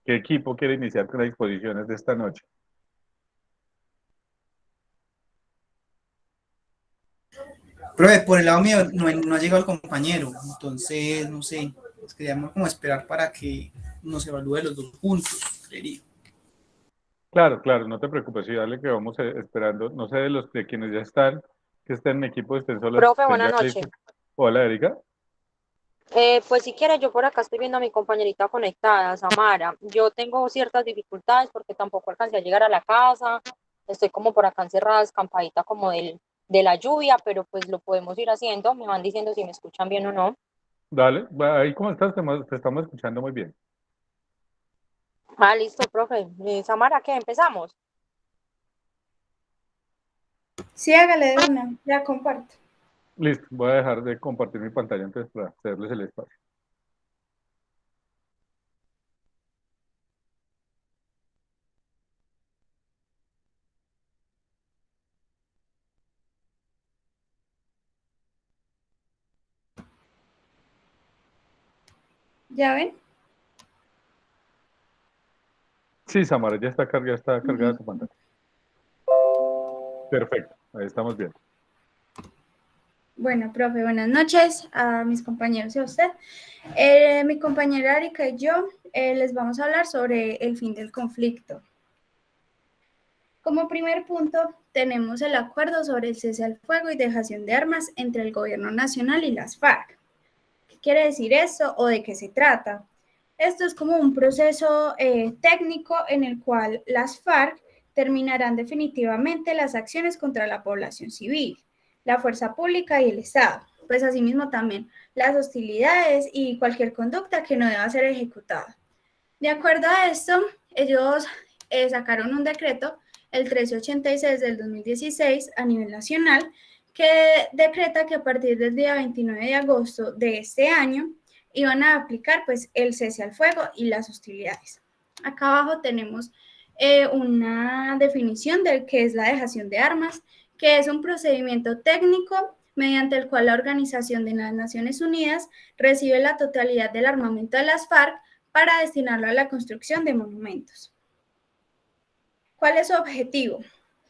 ¿Qué equipo quiere iniciar con las exposiciones de esta noche? Profe, por el lado mío no ha llegado el compañero, entonces no sé, pues queríamos como esperar para que nos evalúe los dos puntos, creería. Claro, claro, no te preocupes, sí, dale que vamos esperando. No sé de los de quienes ya están, que estén en equipo, estén solos, Profe, estén buenas ya noches. listos. Hola, Erika. Pues si quiere, yo por acá estoy viendo a mi compañerita conectada, Samara. Yo tengo ciertas dificultades porque tampoco alcancé a llegar a la casa. Estoy como por acá encerrada, escampadita como de la lluvia, pero pues lo podemos ir haciendo. Me van diciendo si me escuchan bien o no. Dale, ahí cómo estás, te estamos escuchando muy bien. Ah, listo, profe. Samara, ¿qué? ¿Empezamos? Sí, hágale de una, ya comparto. Listo, voy a dejar de compartir mi pantalla entonces para hacerles el espacio. ¿Ya ven? Sí, Samara, ya está cargada tu Listo. pantalla. Perfecto, ahí estamos bien. Bueno, profe, buenas noches a mis compañeros y a usted. Mi compañera Erika y yo les vamos a hablar sobre el fin del conflicto. Como primer punto, tenemos el acuerdo sobre el cese al fuego y dejación de armas entre el gobierno nacional y las FARC. ¿Qué quiere decir esto o de qué se trata? Esto es como un proceso técnico en el cual las FARC terminarán definitivamente las acciones contra la población civil, la fuerza pública y el Estado. Pues asimismo también las hostilidades y cualquier conducta que no deba ser ejecutada. De acuerdo a esto, ellos sacaron un decreto, el 1386 del 2016, a nivel nacional, que decreta que a partir del día 29 de agosto de este año iban a aplicar pues el cese al fuego y las hostilidades. Acá abajo tenemos una definición de qué es la dejación de armas, que es un procedimiento técnico mediante el cual la Organización de las Naciones Unidas recibe la totalidad del armamento de las FARC para destinarlo a la construcción de monumentos. ¿Cuál es su objetivo?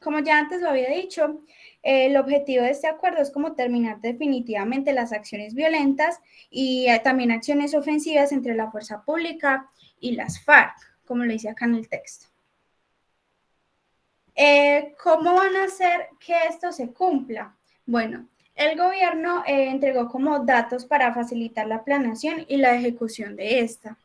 Como ya antes lo había dicho, el objetivo de este acuerdo es como terminar definitivamente las acciones violentas y también acciones ofensivas entre la fuerza pública y las FARC, como lo dice acá en el texto. ¿Cómo van a hacer que esto se cumpla? Bueno, el gobierno entregó como datos para facilitar la planeación y la ejecución de esta.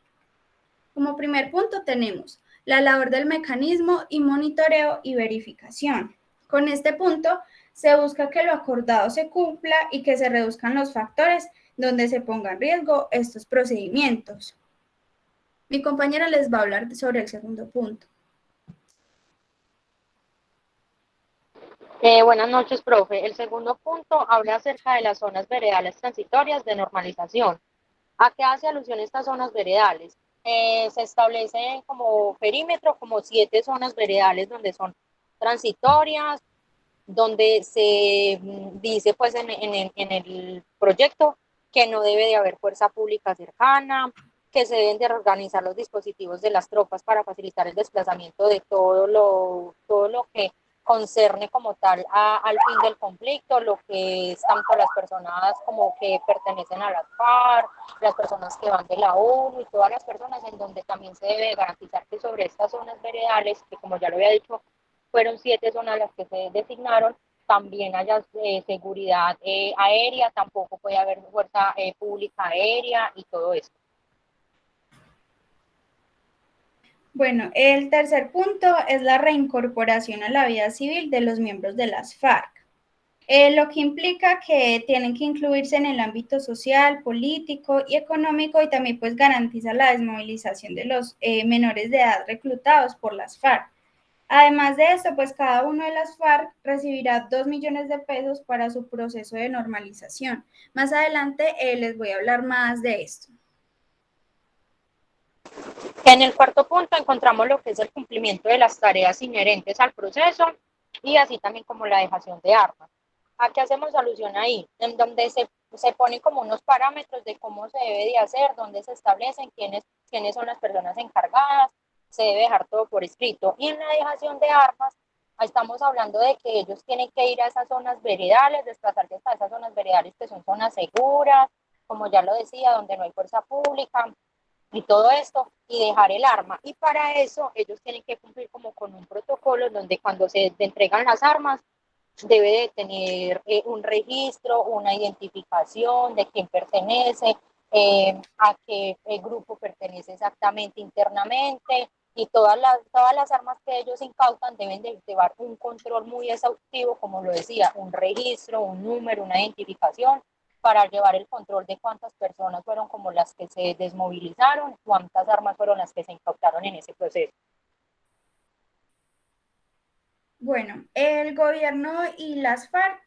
Como primer punto tenemos la labor del mecanismo y monitoreo y verificación. Con este punto se busca que lo acordado se cumpla y que se reduzcan los factores donde se ponga en riesgo estos procedimientos. Mi compañera les va a hablar sobre el segundo punto. Buenas noches, profe. El segundo punto habla acerca de las zonas veredales transitorias de normalización. ¿A qué hace alusión estas zonas veredales? Se establecen como perímetro, como 7 zonas veredales donde son transitorias, donde se dice pues en el proyecto que no debe de haber fuerza pública cercana, que se deben de reorganizar los dispositivos de las tropas para facilitar el desplazamiento de todo lo que concerne como tal al fin del conflicto, lo que es tanto las personas como que pertenecen a las FARC, las personas que van de la ONU y todas las personas en donde también se debe garantizar que sobre estas zonas veredales, que como ya lo había dicho, fueron 7 zonas las que se designaron, también haya seguridad aérea, tampoco puede haber fuerza pública aérea y todo eso. Bueno, el tercer punto es la reincorporación a la vida civil de los miembros de las FARC. Lo que implica que tienen que incluirse en el ámbito social, político y económico y también pues garantiza la desmovilización de los menores de edad reclutados por las FARC. Además de esto, pues cada uno de las FARC recibirá 2 millones de pesos para su proceso de normalización. Más adelante les voy a hablar más de esto. En el cuarto punto encontramos lo que es el cumplimiento de las tareas inherentes al proceso y así también como la dejación de armas. ¿A qué hacemos alusión ahí? En donde se ponen como unos parámetros de cómo se debe de hacer, dónde se establecen, quiénes son las personas encargadas, se debe dejar todo por escrito. Y en la dejación de armas, estamos hablando de que ellos tienen que ir a esas zonas veredales, desplazarse hasta esas zonas veredales que son zonas seguras, como ya lo decía, donde no hay fuerza pública y todo esto, y dejar el arma. Y para eso ellos tienen que cumplir como con un protocolo donde cuando se entregan las armas, debe de tener un registro, una identificación de quién pertenece, a qué grupo pertenece exactamente internamente, y todas las armas que ellos incautan deben de llevar un control muy exhaustivo, como lo decía, un registro, un número, una identificación, para llevar el control de cuántas personas fueron como las que se desmovilizaron, cuántas armas fueron las que se incautaron en ese proceso. Bueno, el gobierno y las FARC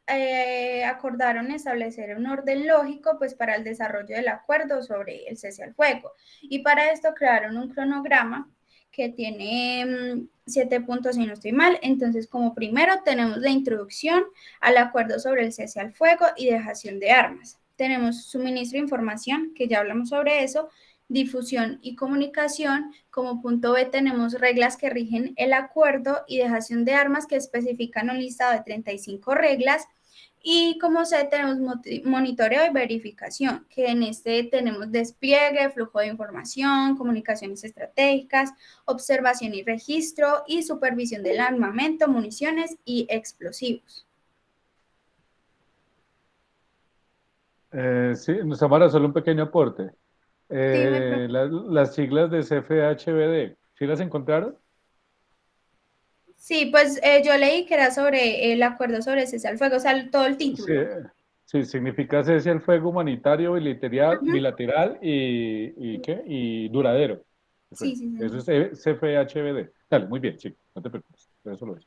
acordaron establecer un orden lógico pues, para el desarrollo del acuerdo sobre el cese al fuego, y para esto crearon un cronograma que tiene 7 puntos, si no estoy mal. Entonces, como primero tenemos la introducción al acuerdo sobre el cese al fuego y dejación de armas. Tenemos suministro de información, que ya hablamos sobre eso, difusión y comunicación. Como punto B tenemos reglas que rigen el acuerdo y dejación de armas, que especifican un listado de 35 reglas. Y como C tenemos monitoreo y verificación, que en este tenemos despliegue, flujo de información, comunicaciones estratégicas, observación y registro, y supervisión del armamento, municiones y explosivos. Sí, Samara, solo un pequeño aporte. Dime, Las siglas de CFHBD, ¿sí las encontraron? sí, pues yo leí que era sobre el acuerdo sobre cese al fuego, o sea, todo el Sí, título. sí, significa cese al fuego humanitario, bilateral, Ujú. bilateral y, ¿qué? Y duradero. Sí, sí, Eso sí. es CFHBD. Dale, muy bien, sí, no te preocupes. Eso lo es.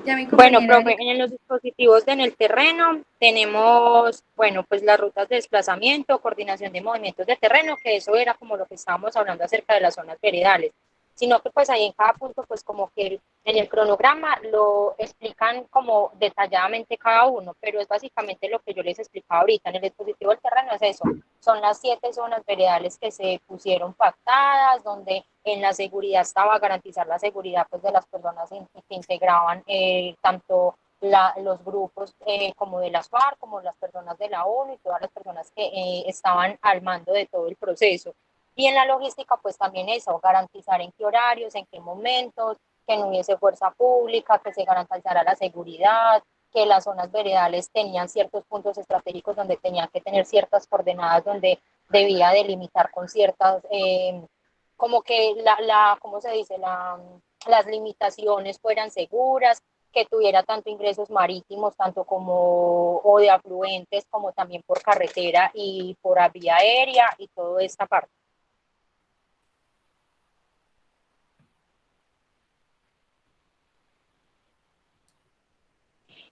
Ya mi Bueno, compañera profe, Erika. en los dispositivos en el terreno tenemos, bueno, pues las rutas de desplazamiento, coordinación de movimientos de terreno, que eso era como lo que estábamos hablando acerca de las zonas veredales, sino que pues ahí en cada punto, pues como que en el cronograma lo explican como detalladamente cada uno, pero es básicamente lo que yo les explicaba ahorita. En el dispositivo del terreno es eso, son las 7 zonas veredales que se pusieron pactadas, donde en la seguridad estaba garantizar la seguridad pues, de las personas que integraban tanto los grupos como de las FARC, como las personas de la ONU y todas las personas que estaban al mando de todo el proceso. Y en la logística, pues también eso, garantizar en qué horarios, en qué momentos, que no hubiese fuerza pública, que se garantizara la seguridad, que las zonas veredales tenían ciertos puntos estratégicos donde tenían que tener ciertas coordenadas, donde debía delimitar con ciertas, como que ¿cómo se dice? Las limitaciones fueran seguras, que tuviera tanto ingresos marítimos, tanto como, o de afluentes, como también por carretera y por vía aérea y toda esta parte.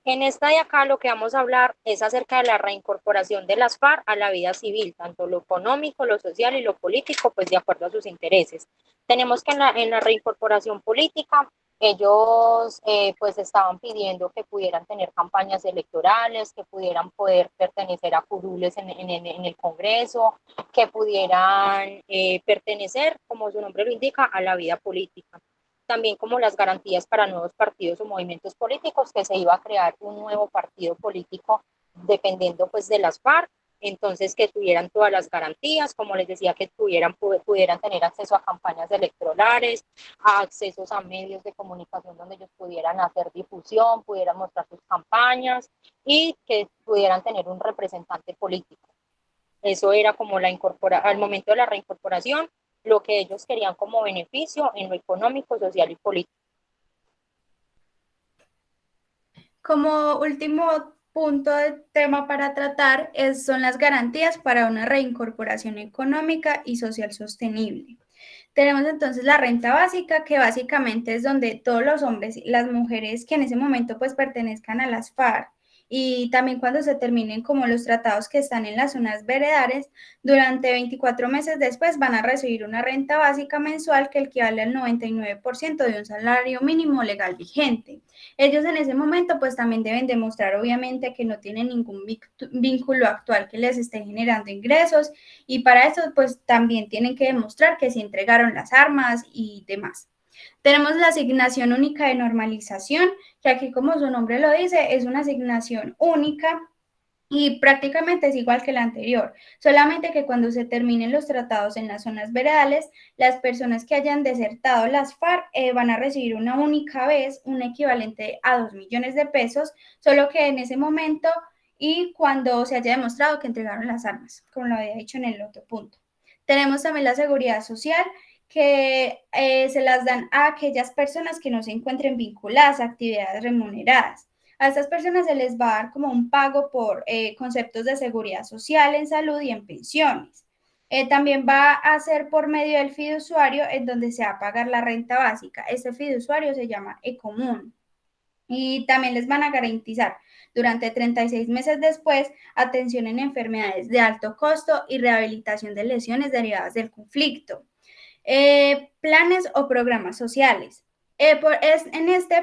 En esta de acá lo que vamos a hablar es acerca de la reincorporación de las FARC a la vida civil, tanto lo económico, lo social y lo político, pues de acuerdo a sus intereses. Tenemos que en la reincorporación política, ellos pues estaban pidiendo que pudieran tener campañas electorales, que pudieran poder pertenecer a curules en el Congreso, que pudieran pertenecer, como su nombre lo indica, a la vida política. También como las garantías para nuevos partidos o movimientos políticos, que se iba a crear un nuevo partido político dependiendo pues de las FARC, entonces que tuvieran todas las garantías, como les decía, que pudieran tener acceso a campañas electorales, a accesos a medios de comunicación donde ellos pudieran hacer difusión, pudieran mostrar sus campañas y que pudieran tener un representante político. Eso era como al momento de la reincorporación, lo que ellos querían como beneficio en lo económico, social y político. Como último punto de tema para tratar son las garantías para una reincorporación económica y social sostenible. Tenemos entonces la renta básica, que básicamente es donde todos los hombres y las mujeres que en ese momento pues pertenezcan a las FARC y también cuando se terminen como los tratados que están en las zonas veredales, durante 24 meses después van a recibir una renta básica mensual que equivale al 99% de un salario mínimo legal vigente. Ellos en ese momento pues también deben demostrar obviamente que no tienen ningún vínculo actual que les esté generando ingresos, y para eso pues también tienen que demostrar que se entregaron las armas y demás. Tenemos la asignación única de normalización, que aquí como su nombre lo dice, es una asignación única y prácticamente es igual que la anterior, solamente que cuando se terminen los tratados en las zonas veredales, las personas que hayan desertado las FARC van a recibir una única vez un equivalente a 2 millones de pesos, solo que en ese momento y cuando se haya demostrado que entregaron las armas, como lo había dicho en el otro punto. Tenemos también la seguridad social, que se las dan a aquellas personas que no se encuentren vinculadas a actividades remuneradas. A estas personas se les va a dar como un pago por conceptos de seguridad social en salud y en pensiones. También va a ser por medio del fiduciario en donde se va a pagar la renta básica. Este fiduciario se llama Ecomún. Y también les van a garantizar durante 36 meses después atención en enfermedades de alto costo y rehabilitación de lesiones derivadas del conflicto. Planes o programas sociales.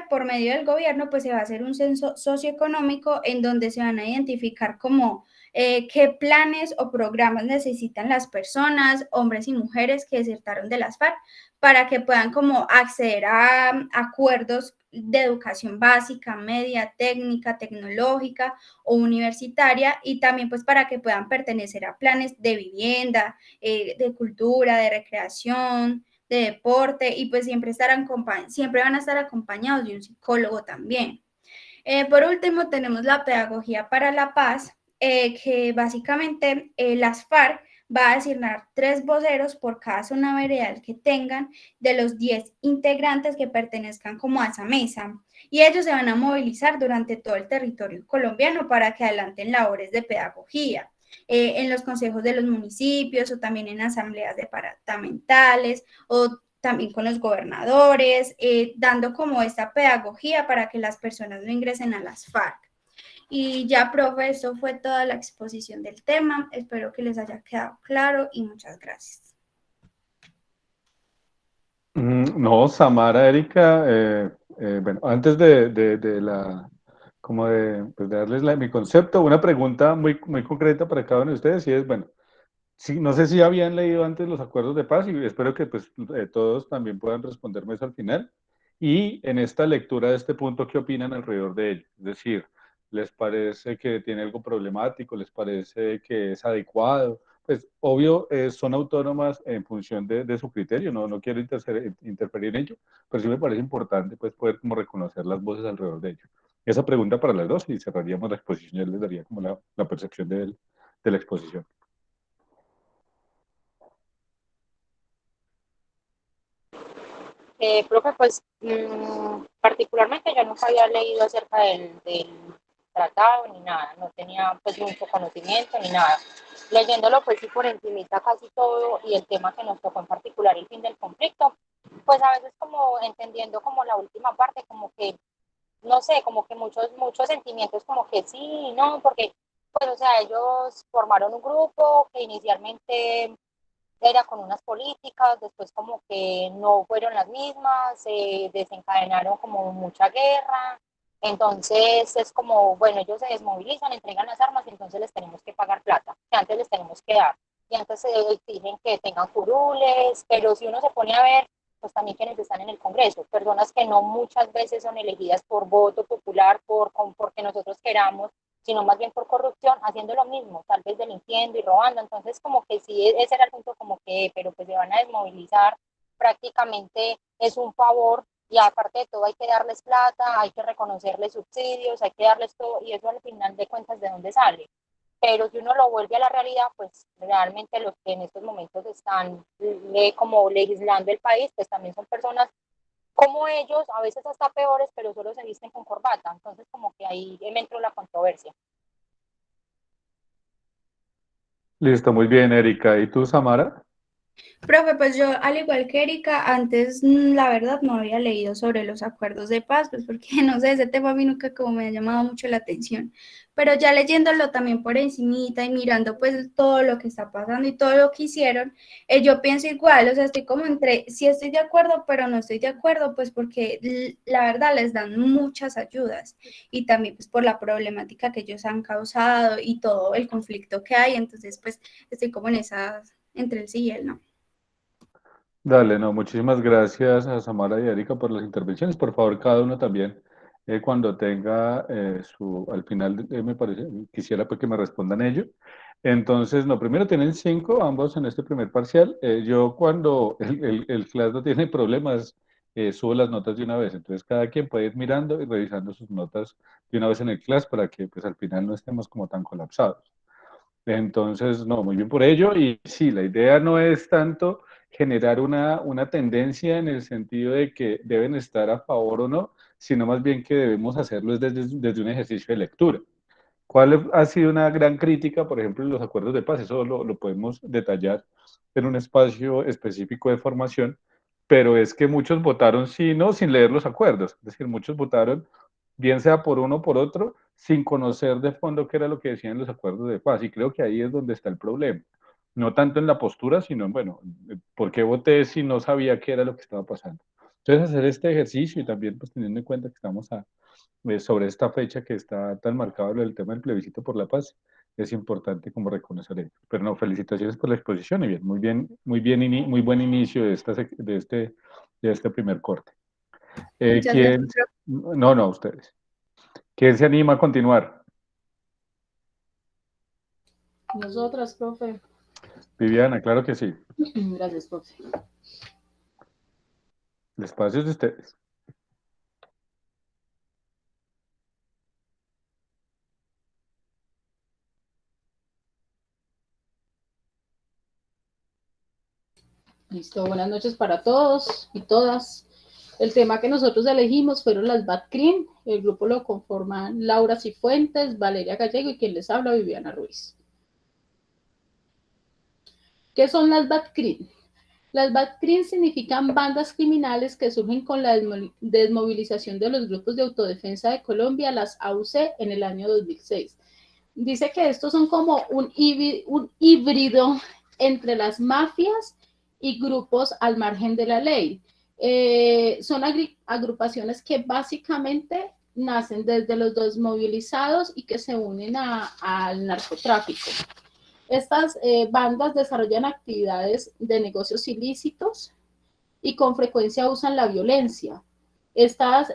Por medio del gobierno, pues se va a hacer un censo socioeconómico en donde se van a identificar como qué planes o programas necesitan las personas, hombres y mujeres que desertaron de las FARC, para que puedan como acceder a acuerdos de educación básica, media, técnica, tecnológica o universitaria, y también pues para que puedan pertenecer a planes de vivienda, de cultura, de recreación, de deporte, y pues siempre van a estar acompañados de un psicólogo también. Por último, tenemos la pedagogía para la paz, que básicamente las FARC va a asignar 3 voceros por cada zona veredal que tengan de los 10 integrantes que pertenezcan como a esa mesa. Y ellos se van a movilizar durante todo el territorio colombiano para que adelanten labores de pedagogía. En los consejos de los municipios o también en asambleas departamentales o también con los gobernadores, dando como esta pedagogía para que las personas no ingresen a las FARC. Y ya, profe, eso fue toda la exposición del tema. Espero que les haya quedado claro y muchas gracias. No, Samara, Erika, bueno, antes de la, como pues, de darles mi concepto, una pregunta muy concreta para cada uno de ustedes, y es, bueno, sí, no sé si habían leído antes los acuerdos de paz, y espero que pues todos también puedan responderme eso al final. Y en esta lectura de este punto, ¿qué opinan alrededor de ello? Es decir, ¿les parece que tiene algo problemático? ¿Les parece que es adecuado? Pues obvio, son autónomas en función de su criterio, no quiero interferir en ello, pero sí me parece importante pues poder como reconocer las voces alrededor de ello. Esa pregunta para las dos, y cerraríamos la exposición, ya les daría como la percepción de la exposición. Profe, pues particularmente yo nunca había leído acerca del tratado ni nada, no tenía pues mucho conocimiento ni nada. Leyéndolo pues sí por encimita casi todo, y el tema que nos tocó en particular, el fin del conflicto, pues a veces como entendiendo como la última parte, como que, no sé, como que muchos sentimientos como que sí y no, porque pues o sea, ellos formaron un grupo que inicialmente era con unas políticas, después como que no fueron las mismas, se desencadenaron como mucha guerra, entonces es como, bueno, ellos se desmovilizan, entregan las armas y entonces les tenemos que pagar plata, que antes les tenemos que dar, y antes se exigen que tengan curules, pero si uno se pone a ver, pues también quienes están en el Congreso, personas que no muchas veces son elegidas por voto popular, porque nosotros queramos, sino más bien por corrupción, haciendo lo mismo, tal vez delinquiendo y robando. Entonces, como que sí, ese era el punto, como que, pero pues se van a desmovilizar, prácticamente es un favor, y aparte de todo hay que darles plata, hay que reconocerles subsidios, hay que darles todo, y eso al final de cuentas, ¿de dónde sale? Pero si uno lo vuelve a la realidad, pues realmente los que en estos momentos están como legislando el país, pues también son personas como ellos, a veces hasta peores, pero solo se visten con corbata. Entonces, como que ahí me entró la controversia. Listo, muy bien, Erika. ¿Y tú, Samara? Profe, pues yo, al igual que Erika, antes, la verdad, no había leído sobre los acuerdos de paz, pues porque, no sé, ese tema a mí nunca como me ha llamado mucho la atención, pero ya leyéndolo también por encimita y mirando pues todo lo que está pasando y todo lo que hicieron, yo pienso igual, o sea, estoy como entre, sí estoy de acuerdo, pero no estoy de acuerdo, pues porque la verdad les dan muchas ayudas y también pues por la problemática que ellos han causado y todo el conflicto que hay, entonces pues estoy como en esas, entre el sí y el no. Dale, no, muchísimas gracias a Samara y a Erika por las intervenciones. Por favor, cada uno también, cuando tenga al final, me parece, quisiera pues que me respondan ellos. Entonces, no, primero tienen 5, ambos en este primer parcial. Yo cuando el class no tiene problemas, subo las notas de una vez. Entonces, cada quien puede ir mirando y revisando sus notas de una vez en el class para que pues al final no estemos como tan colapsados. Entonces, no, muy bien por ello. Y sí, la idea no es tanto generar una tendencia en el sentido de que deben estar a favor o no, sino más bien que debemos hacerlo desde un ejercicio de lectura. ¿Cuál ha sido una gran crítica, por ejemplo, en los acuerdos de paz? Eso lo podemos detallar en un espacio específico de formación, pero es que muchos votaron sí, no, sin leer los acuerdos. Es decir, muchos votaron, bien sea por uno o por otro, sin conocer de fondo qué era lo que decían los acuerdos de paz. Y creo que ahí es donde está el problema. No tanto en la postura, sino en, bueno, ¿por qué voté si no sabía qué era lo que estaba pasando? Entonces, hacer este ejercicio y también, pues, teniendo en cuenta que estamos sobre esta fecha que está tan marcado el tema del plebiscito por la paz, es importante como reconocer ello. Pero no, felicitaciones por la exposición y bien, muy buen inicio de este primer corte. Muchas gracias, ¿Quién? profe. No, no, ustedes. ¿Quién se anima a continuar? Nosotras, profe. Viviana, claro que sí. Gracias, profe. El espacio es de ustedes. Listo, buenas noches para todos y todas. El tema que nosotros elegimos fueron las BATCRIM. El grupo lo conforman Laura Cifuentes, Valeria Gallego y quien les habla, Viviana Ruiz. ¿Qué son las BATCRIM? Las BATCRIM significan bandas criminales que surgen con la desmovilización de los grupos de autodefensa de Colombia, las AUC, en el año 2006. Dice que estos son como un híbrido entre las mafias y grupos al margen de la ley. Son agrupaciones que básicamente nacen desde los desmovilizados y que se unen al narcotráfico. Estas bandas desarrollan actividades de negocios ilícitos y con frecuencia usan la violencia. Estas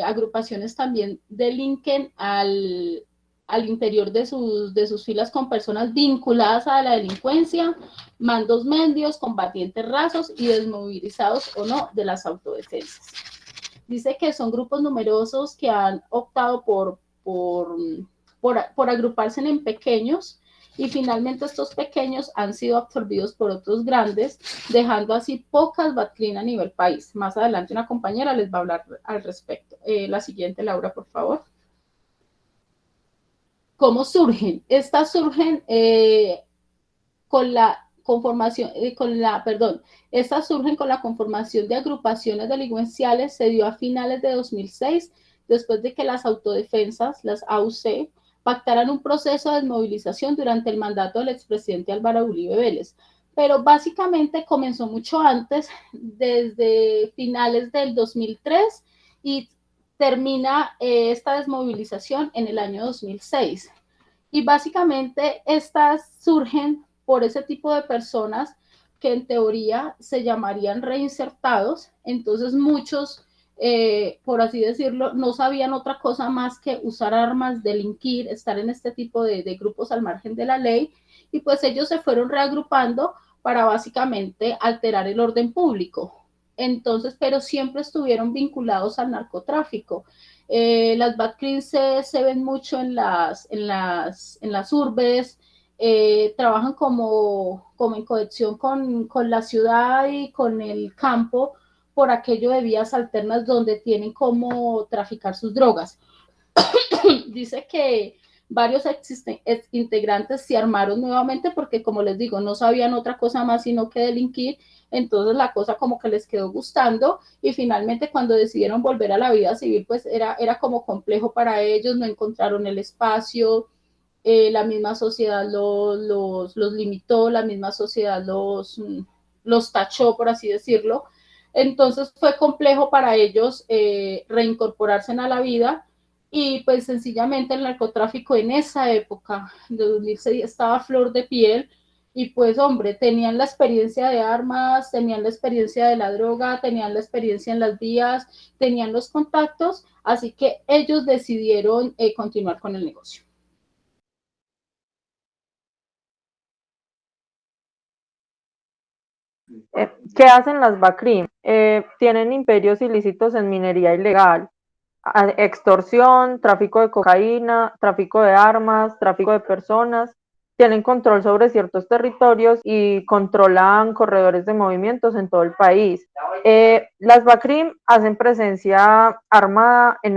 agrupaciones también delinquen al interior de sus filas con personas vinculadas a la delincuencia, mandos medios, combatientes rasos y desmovilizados o no de las autodefensas. Dice que son grupos numerosos que han optado por agruparse en pequeños y finalmente estos pequeños han sido absorbidos por otros grandes, dejando así pocas BATCRIM a nivel país. Más adelante una compañera les va a hablar al respecto. La siguiente, Laura, por favor. ¿Cómo surgen? Estas surgen con la conformación, estas surgen con la conformación de agrupaciones delincuenciales, se dio a finales de 2006, después de que las autodefensas, las AUC, pactaran un proceso de desmovilización durante el mandato del expresidente Álvaro Uribe Vélez. Pero básicamente comenzó mucho antes, desde finales del 2003, y termina esta desmovilización en el año 2006. Y básicamente estas surgen por ese tipo de personas que en teoría se llamarían reinsertados. Entonces muchos, por así decirlo, no sabían otra cosa más que usar armas, delinquir, estar en este tipo de grupos al margen de la ley, y pues ellos se fueron reagrupando para básicamente alterar el orden público. Entonces, pero siempre estuvieron vinculados al narcotráfico. Las BATCRIM se ven mucho en las urbes, trabajan como en conexión con la ciudad y con el campo por aquello de vías alternas donde tienen como traficar sus drogas. Dice que varios ex integrantes se armaron nuevamente porque, como les digo, no sabían otra cosa más sino que delinquir. Entonces la cosa como que les quedó gustando y finalmente cuando decidieron volver a la vida civil, pues era como complejo para ellos, no encontraron el espacio, la misma sociedad los limitó, la misma sociedad los tachó, por así decirlo. Entonces fue complejo para ellos reincorporarse a la vida y pues sencillamente el narcotráfico en esa época, de 2006, estaba a flor de piel y pues hombre, tenían la experiencia de armas, tenían la experiencia de la droga, tenían la experiencia en las vías, tenían los contactos, así que ellos decidieron continuar con el negocio. ¿Qué hacen las BACRIM? Tienen imperios ilícitos en minería ilegal, extorsión, tráfico de cocaína, tráfico de armas, tráfico de personas, tienen control sobre ciertos territorios y controlan corredores de movimientos en todo el país. Las BACRIM hacen presencia armada en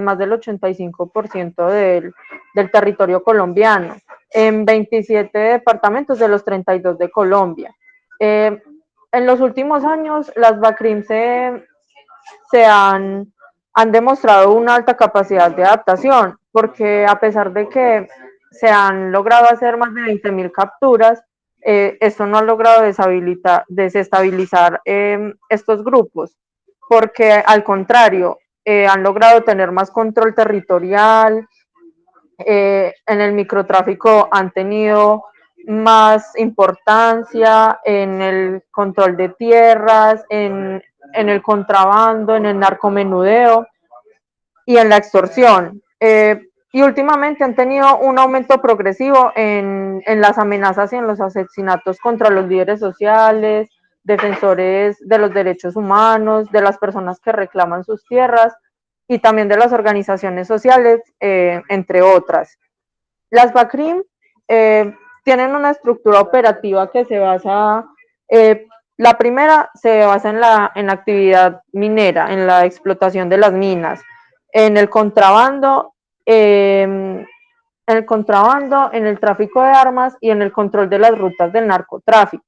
más del 85% del territorio colombiano, en 27 departamentos de los 32 de Colombia. En los últimos años, las BACRIM se han demostrado una alta capacidad de adaptación, porque a pesar de que se han logrado hacer más de 20.000 capturas, esto no ha logrado desestabilizar estos grupos, porque al contrario, han logrado tener más control territorial, en el microtráfico han tenido más importancia, en el control de tierras, en el contrabando, en el narcomenudeo y en la extorsión. Y últimamente han tenido un aumento progresivo en las amenazas y en los asesinatos contra los líderes sociales, defensores de los derechos humanos, de las personas que reclaman sus tierras y también de las organizaciones sociales, entre otras. Las BACRIM tienen una estructura operativa que se basa, la primera se basa en la actividad minera, en la explotación de las minas, en el contrabando, en el tráfico de armas y en el control de las rutas del narcotráfico.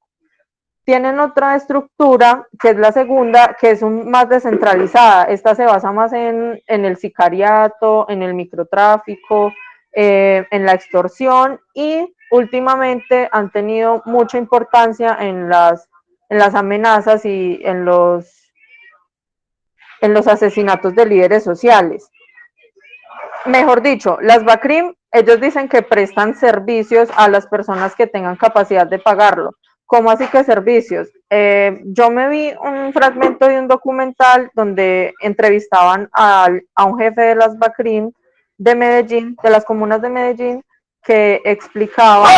Tienen otra estructura, que es la segunda, que es más descentralizada. Esta se basa más en el sicariato, en el microtráfico, en la extorsión y últimamente han tenido mucha importancia en las amenazas y en los asesinatos de líderes sociales. Mejor dicho, las BACRIM, ellos dicen que prestan servicios a las personas que tengan capacidad de pagarlo. ¿Cómo así que servicios? Yo me vi un fragmento de un documental donde entrevistaban a un jefe de las BACRIM de Medellín, de las comunas de Medellín, que explicaba,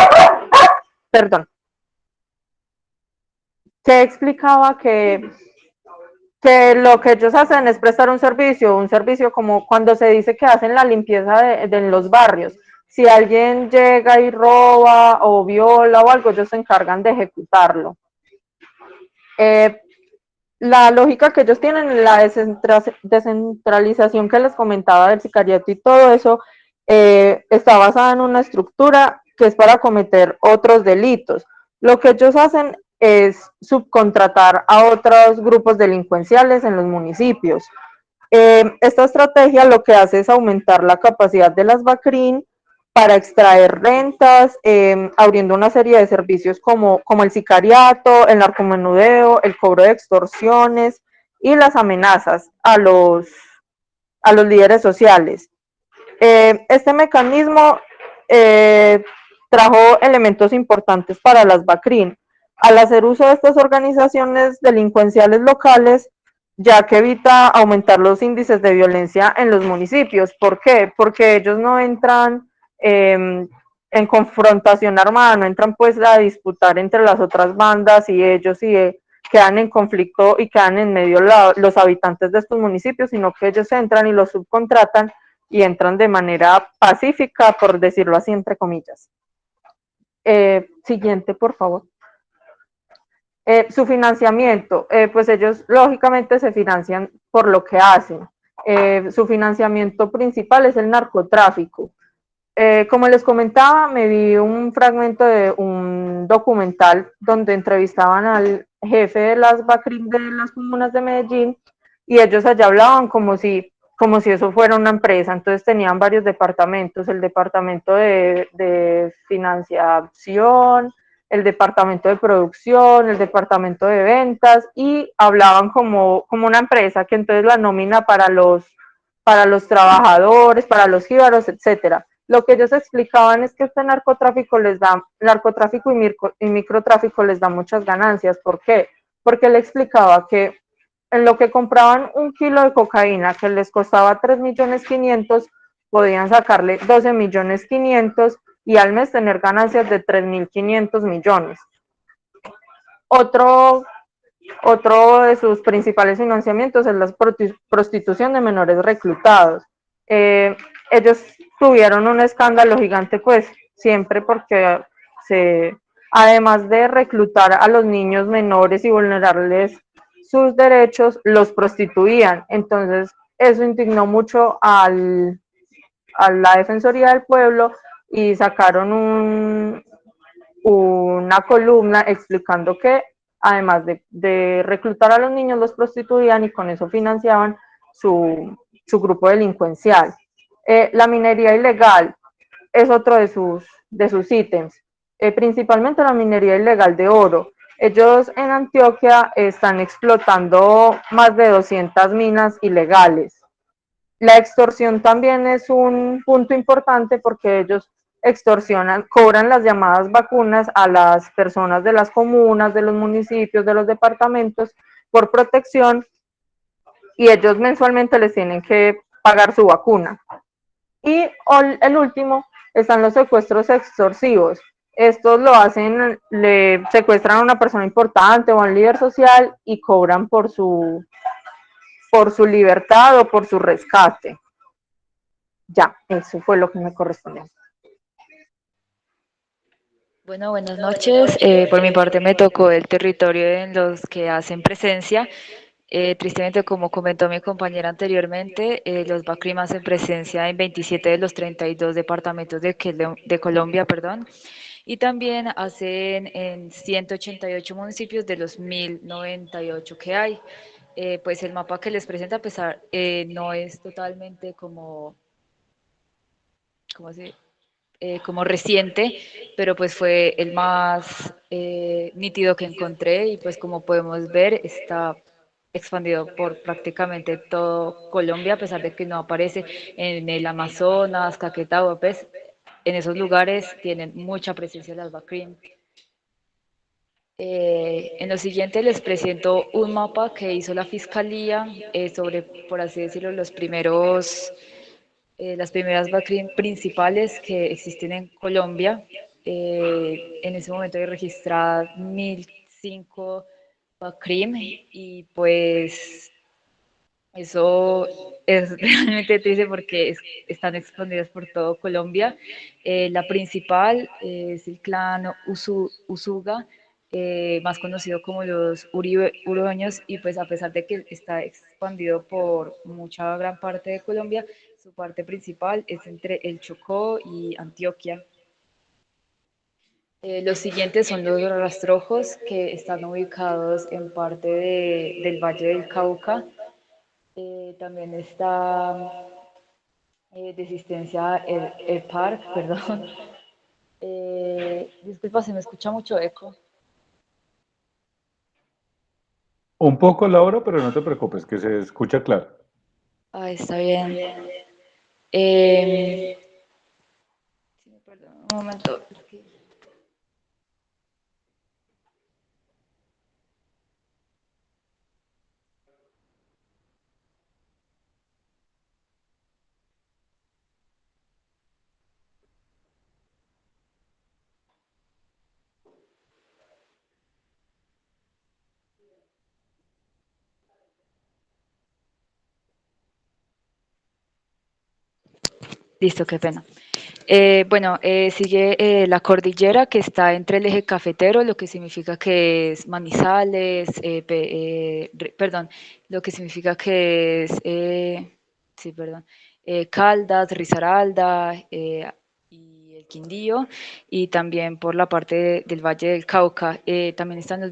perdón, que lo que ellos hacen es prestar un servicio como cuando se dice que hacen la limpieza de los barrios. Si alguien llega y roba o viola o algo, ellos se encargan de ejecutarlo. La lógica que ellos tienen, la descentralización que les comentaba del sicariato y todo eso, está basada en una estructura que es para cometer otros delitos. Lo que ellos hacen es subcontratar a otros grupos delincuenciales en los municipios. Esta estrategia lo que hace es aumentar la capacidad de las BACRIM para extraer rentas, abriendo una serie de servicios como el sicariato, el narcomenudeo, el cobro de extorsiones y las amenazas a los líderes sociales. Este mecanismo trajo elementos importantes para las BACRIM. Al hacer uso de estas organizaciones delincuenciales locales, ya que evita aumentar los índices de violencia en los municipios. ¿Por qué? Porque ellos no entran en confrontación armada, no entran pues a disputar entre las otras bandas y ellos quedan en conflicto y quedan en medio los habitantes de estos municipios, sino que ellos entran y los subcontratan y entran de manera pacífica, por decirlo así, entre comillas. Siguiente, por favor. Su financiamiento, pues ellos lógicamente se financian por lo que hacen. Su financiamiento principal es el narcotráfico. Como les comentaba, me vi un fragmento de un documental donde entrevistaban al jefe de las BACRIM de las comunas de Medellín y ellos allá hablaban como si eso fuera una empresa. Entonces tenían varios departamentos, el departamento de financiación, el departamento de producción, el departamento de ventas, y hablaban como una empresa, que entonces la nómina para los trabajadores, para los jíbaros, etcétera. Lo que ellos explicaban es que este narcotráfico y microtráfico les da muchas ganancias. ¿Por qué? Porque él explicaba que en lo que compraban un kilo de cocaína que les costaba 3.500.000, podían sacarle 12.500.000 y al mes tener ganancias de 3.500 millones. Otro de sus principales financiamientos es la prostitución de menores reclutados. Ellos tuvieron un escándalo gigante, pues siempre porque además de reclutar a los niños menores y vulnerarles sus derechos, los prostituían. Entonces, eso indignó mucho a la Defensoría del Pueblo y sacaron una columna explicando que además de reclutar a los niños, los prostituían y con eso financiaban su grupo delincuencial. La minería ilegal es otro de sus ítems, principalmente la minería ilegal de oro. Ellos en Antioquia están explotando más de 200 minas ilegales. La extorsión también es un punto importante porque ellos extorsionan, cobran las llamadas vacunas a las personas de las comunas, de los municipios, de los departamentos por protección, y ellos mensualmente les tienen que pagar su vacuna. Y el último están los secuestros extorsivos. Estos lo hacen, le secuestran a una persona importante o a un líder social y cobran por su libertad o por su rescate. Ya, eso fue lo que me correspondió. Bueno, buenas noches. Por mi parte me tocó el territorio en los que hacen presencia. Tristemente, como comentó mi compañera anteriormente, los BACRIM hacen presencia en 27 de los 32 departamentos de Colombia, perdón, y también hacen en 188 municipios de los 1098 que hay. Pues el mapa que les presenta, a pesar, no es totalmente como reciente, pero pues fue el más nítido que encontré y pues como podemos ver está expandido por prácticamente todo Colombia, a pesar de que no aparece en el Amazonas, Caquetá, pues en esos lugares tienen mucha presencia las BACRIM. En lo siguiente les presento un mapa que hizo la Fiscalía sobre, por así decirlo, las primeras BACRIM principales que existen en Colombia. En ese momento hay registradas 1.005 BACRIM y pues eso es realmente triste porque están expandidas por todo Colombia. La principal es el clan Usuga, más conocido como los Urueños, y pues a pesar de que está expandido por mucha gran parte de Colombia, su parte principal es entre el Chocó y Antioquia. Los siguientes son los rastrojos, que están ubicados en parte del Valle del Cauca. También está de asistencia el park, perdón. Disculpa, se me escucha mucho eco. Un poco, Laura, pero no te preocupes, que se escucha claro. Ah, está bien. Eh, perdón, un momento. Listo, qué pena. Bueno, sigue la cordillera que está entre el eje cafetero, lo que significa que es Manizales, perdón, lo que significa que es, sí, perdón, Caldas, Risaralda, Quindío y también por la parte del Valle del Cauca. También están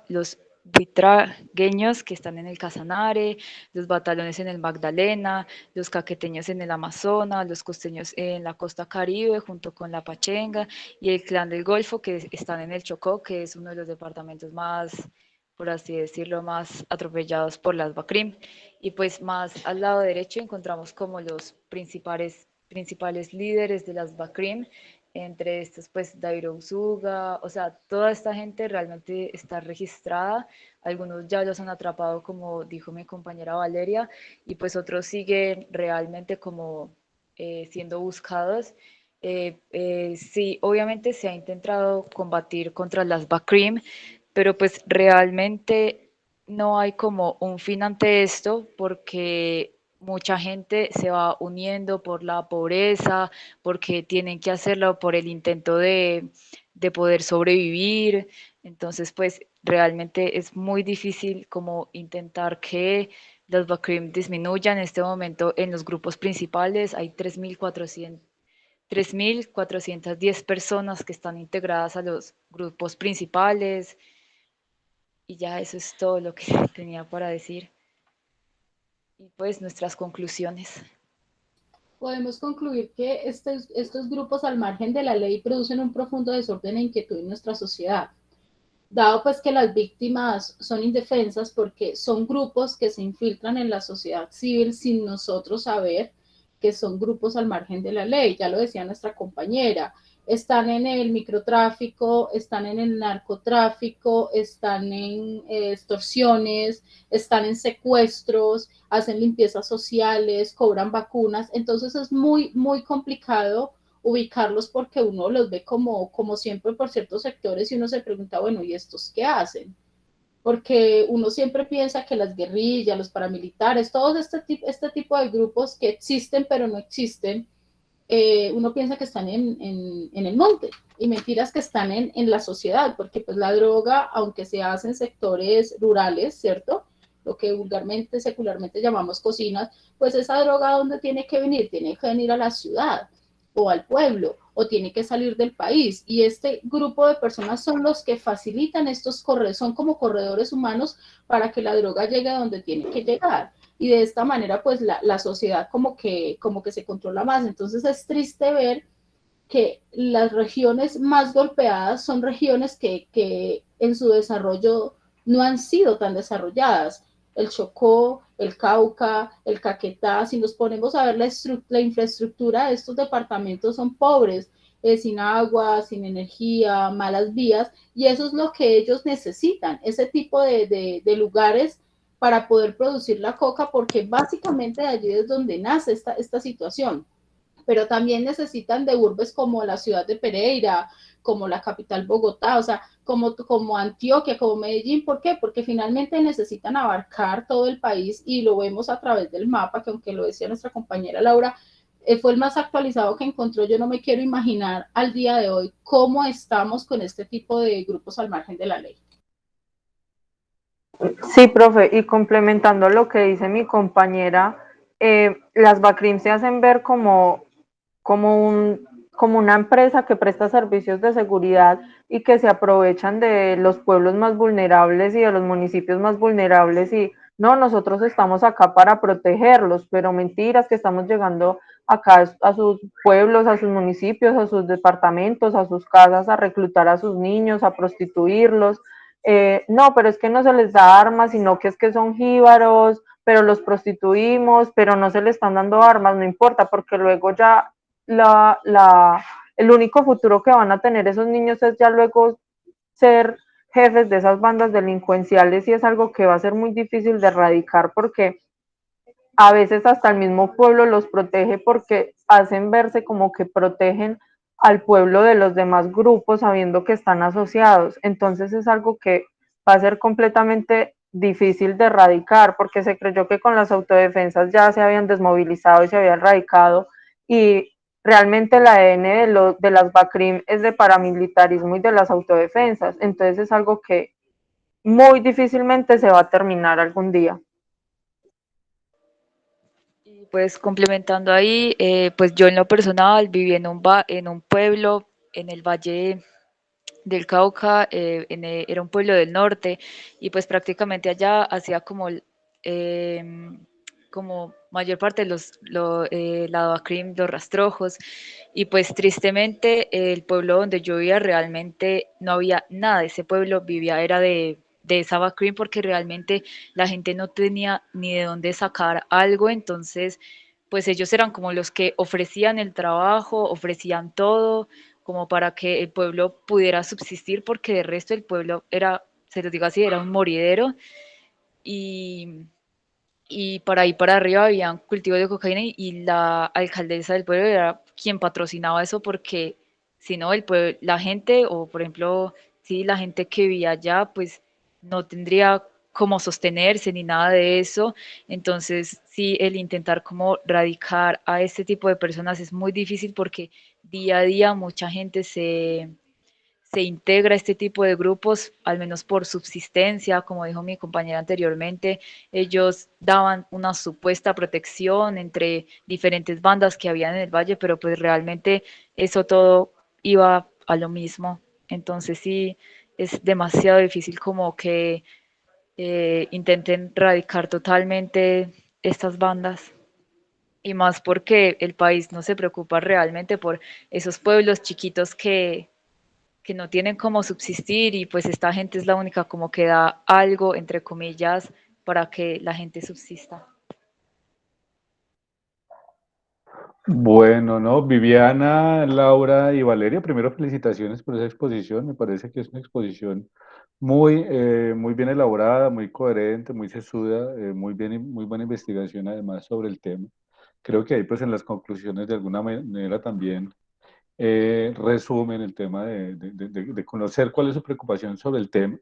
los buitragueños que están en el Casanare, los batallones en el Magdalena, los caqueteños en el Amazonas, los costeños en la costa Caribe junto con la Pachenga y el Clan del Golfo que están en el Chocó, que es uno de los departamentos más, por así decirlo, más atropellados por las BACRIM. Y pues más al lado derecho encontramos como los principales líderes de las BACRIM, entre estos pues Dairo Usuga, o sea, toda esta gente realmente está registrada, algunos ya los han atrapado como dijo mi compañera Valeria, y pues otros siguen realmente como siendo buscados. Sí, obviamente se ha intentado combatir contra las BACRIM, pero pues realmente no hay como un fin ante esto porque mucha gente se va uniendo por la pobreza, porque tienen que hacerlo por el intento de poder sobrevivir. Entonces, pues realmente es muy difícil como intentar que las BACRIM disminuyan. En este momento en los grupos principales hay 3.410 personas que están integradas a los grupos principales y ya eso es todo lo que tenía para decir. Y pues nuestras conclusiones. Podemos concluir que estos grupos al margen de la ley producen un profundo desorden e inquietud en nuestra sociedad, dado pues que las víctimas son indefensas porque son grupos que se infiltran en la sociedad civil sin nosotros saber que son grupos al margen de la ley. Ya lo decía nuestra compañera, están en el microtráfico, están en el narcotráfico, están en extorsiones, están en secuestros, hacen limpiezas sociales, cobran vacunas. Entonces es muy, muy complicado ubicarlos porque uno los ve como siempre por ciertos sectores y uno se pregunta, bueno, ¿y estos qué hacen? Porque uno siempre piensa que las guerrillas, los paramilitares, todos este tipo de grupos que existen pero no existen, uno piensa que están en el monte y mentiras que están en la sociedad, porque pues la droga, aunque se hace en sectores rurales, ¿cierto? Lo que vulgarmente, secularmente llamamos cocinas, pues esa droga ¿dónde tiene que venir? Tiene que venir a la ciudad o al pueblo o tiene que salir del país y este grupo de personas son los que facilitan estos corredores, son como corredores humanos para que la droga llegue a donde tiene que llegar y de esta manera pues la sociedad como que se controla más. Entonces es triste ver que las regiones más golpeadas son regiones que en su desarrollo no han sido tan desarrolladas. El Chocó, el Cauca, el Caquetá, si nos ponemos a ver la infraestructura de estos departamentos son pobres, sin agua, sin energía, malas vías, y eso es lo que ellos necesitan, ese tipo de lugares para poder producir la coca, porque básicamente de allí es donde nace esta situación. Pero también necesitan de urbes como la ciudad de Pereira, como la capital Bogotá, o sea, como Antioquia, como Medellín. ¿Por qué? Porque finalmente necesitan abarcar todo el país y lo vemos a través del mapa, que aunque lo decía nuestra compañera Laura, fue el más actualizado que encontró. Yo no me quiero imaginar al día de hoy cómo estamos con este tipo de grupos al margen de la ley. Sí, profe, y complementando lo que dice mi compañera, las BACRIM se hacen ver como, como una empresa que presta servicios de seguridad y que se aprovechan de los pueblos más vulnerables y de los municipios más vulnerables y no, nosotros estamos acá para protegerlos, pero mentiras que estamos llegando acá a sus pueblos, a sus municipios, a sus departamentos, a sus casas, a reclutar a sus niños, a prostituirlos. No, pero es que no se les da armas, sino que es que son jíbaros, pero los prostituimos, pero no se les están dando armas, no importa, porque luego ya el único futuro que van a tener esos niños es ya luego ser jefes de esas bandas delincuenciales y es algo que va a ser muy difícil de erradicar porque a veces hasta el mismo pueblo los protege porque hacen verse como que protegen al pueblo de los demás grupos sabiendo que están asociados. Entonces es algo que va a ser completamente difícil de erradicar porque se creyó que con las autodefensas ya se habían desmovilizado y se había erradicado y realmente el ADN de las BACRIM es de paramilitarismo y de las autodefensas. Entonces es algo que muy difícilmente se va a terminar algún día. Pues complementando ahí, pues yo en lo personal viví en un pueblo en el Valle del Cauca, era un pueblo del norte y pues prácticamente allá hacía como mayor parte de la Davacrim, los rastrojos, y pues tristemente el pueblo donde yo vivía realmente no había nada, ese pueblo vivía era de esa Davacrim porque realmente la gente no tenía ni de dónde sacar algo, entonces pues ellos eran como los que ofrecían el trabajo, ofrecían todo, como para que el pueblo pudiera subsistir, porque de resto el pueblo era, se los digo así, era un moridero y, y para ahí para arriba habían cultivos de cocaína y la alcaldesa del pueblo era quien patrocinaba eso porque si no, el pueblo, la gente o por ejemplo, sí, la gente que vivía allá pues no tendría cómo sostenerse ni nada de eso. Entonces, sí, el intentar como radicar a este tipo de personas es muy difícil porque día a día mucha gente se integra a este tipo de grupos, al menos por subsistencia, como dijo mi compañera anteriormente, ellos daban una supuesta protección entre diferentes bandas que habían en el valle, pero pues realmente eso todo iba a lo mismo. Entonces sí, es demasiado difícil como que intenten radicar totalmente estas bandas. Y más porque el país no se preocupa realmente por esos pueblos chiquitos que no tienen cómo subsistir y pues esta gente es la única como que da algo, entre comillas, para que la gente subsista. Bueno, no, Viviana, Laura y Valeria, primero felicitaciones por esa exposición. Me parece que es una exposición muy bien elaborada, muy coherente, muy sesuda, muy buena investigación además sobre el tema. Creo que ahí pues en las conclusiones de alguna manera también resumen el tema de conocer cuál es su preocupación sobre el tema,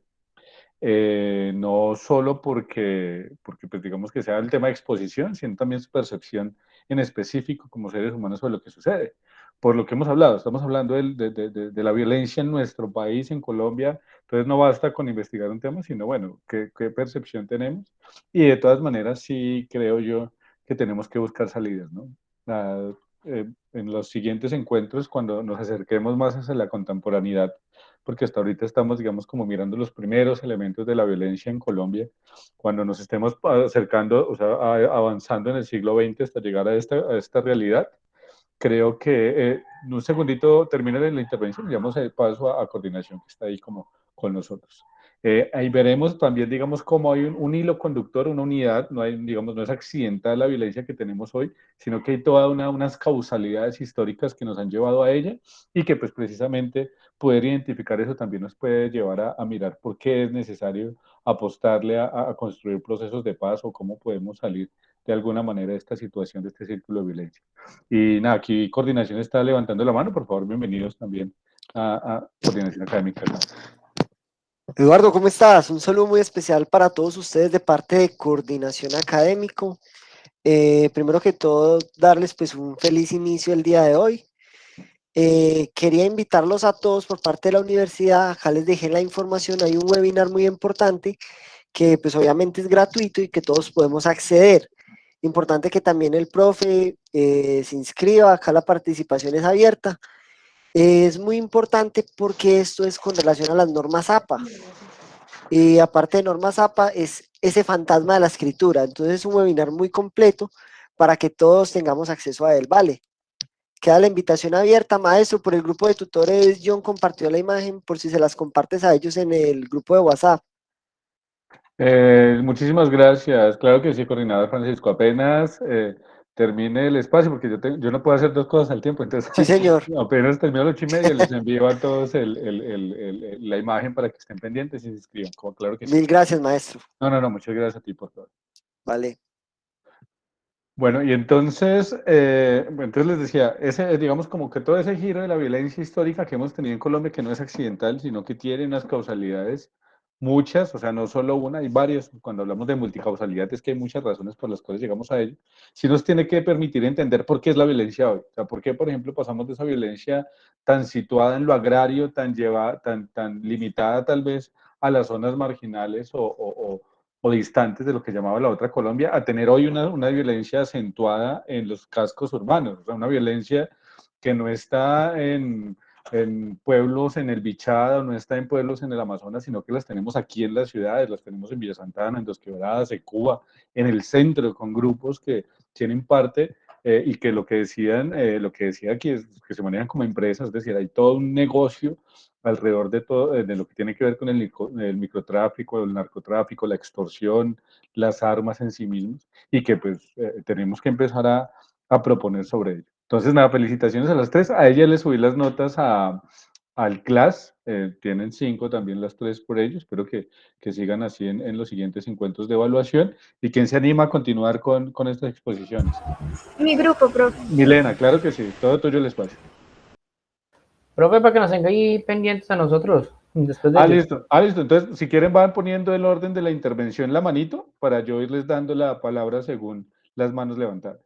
no solo porque pues digamos que sea el tema de exposición, sino también su percepción en específico como seres humanos sobre lo que sucede. Por lo que hemos hablado, estamos hablando de la violencia en nuestro país, en Colombia, entonces no basta con investigar un tema, sino bueno, qué percepción tenemos. Y de todas maneras sí creo yo que tenemos que buscar salidas, ¿no? Ah, en los siguientes encuentros, cuando nos acerquemos más hacia la contemporaneidad, porque hasta ahorita estamos, digamos, como mirando los primeros elementos de la violencia en Colombia, cuando nos estemos acercando, o sea, avanzando en el siglo XX hasta llegar a esta realidad, creo que en un segundito termina la intervención y damos el paso a coordinación que está ahí como con nosotros. Ahí veremos también, digamos, cómo hay un hilo conductor, una unidad, no hay, digamos, no es accidental la violencia que tenemos hoy, sino que hay todas unas causalidades históricas que nos han llevado a ella y que pues precisamente poder identificar eso también nos puede llevar a mirar por qué es necesario apostarle a construir procesos de paz o cómo podemos salir de alguna manera de esta situación, de este círculo de violencia. Y nada, aquí Coordinación está levantando la mano, por favor, bienvenidos también a Coordinación Académica. Eduardo, ¿cómo estás? Un saludo muy especial para todos ustedes de parte de Coordinación Académico. Primero que todo, darles pues un feliz inicio el día de hoy. Quería invitarlos a todos por parte de la universidad, acá les dejé la información, hay un webinar muy importante que pues obviamente es gratuito y que todos podemos acceder. Importante que también el profe se inscriba, acá la participación es abierta. Es muy importante porque esto es con relación a las normas APA. Y aparte de normas APA, es ese fantasma de la escritura. Entonces es un webinar muy completo para que todos tengamos acceso a él, ¿vale? Queda la invitación abierta, maestro. Por el grupo de tutores, John compartió la imagen por si se las compartes a ellos en el grupo de WhatsApp. Muchísimas gracias. Claro que sí, coordinador Francisco. Apenas termine el espacio, porque yo no puedo hacer dos cosas al tiempo, entonces Sí, señor. apenas termino las 8:30, les envío a todos la imagen para que estén pendientes y se inscriban. Claro que sí. Mil gracias, maestro. No, muchas gracias a ti por todo. Vale. Bueno, y entonces les decía, digamos como que todo ese giro de la violencia histórica que hemos tenido en Colombia, que no es accidental, sino que tiene unas causalidades, muchas, o sea, no solo una, hay varias, cuando hablamos de multicausalidad es que hay muchas razones por las cuales llegamos a ello, sí nos tiene que permitir entender por qué es la violencia hoy, o sea, por qué, por ejemplo, pasamos de esa violencia tan situada en lo agrario, tan limitada tal vez a las zonas marginales o o distantes de lo que llamaba la otra Colombia, a tener hoy una violencia acentuada en los cascos urbanos, o sea, una violencia que no está en pueblos en el Bichada, no está en pueblos en el Amazonas, sino que las tenemos aquí en las ciudades, las tenemos en Villa Santa Ana, en Dos Quebradas, en Cuba, en el centro, con grupos que tienen parte y que lo que decían, lo que decía aquí es que se manejan como empresas, es decir, hay todo un negocio alrededor de todo, de lo que tiene que ver con el microtráfico, el narcotráfico, la extorsión, las armas en sí mismas, y que pues tenemos que empezar a proponer sobre ello. Entonces, nada, felicitaciones a las tres. A ella le subí las notas al CLAS, tienen 5 también las tres por ello. Espero que sigan así en los siguientes encuentros de evaluación. ¿Y quién se anima a continuar con estas exposiciones? Mi grupo, profe. Milena, claro que sí, todo tuyo el espacio. Profe, para que nos tenga ahí pendientes a nosotros. Después de Listo. Listo. Entonces, si quieren, van poniendo el orden de la intervención la manito para yo irles dando la palabra según las manos levantadas.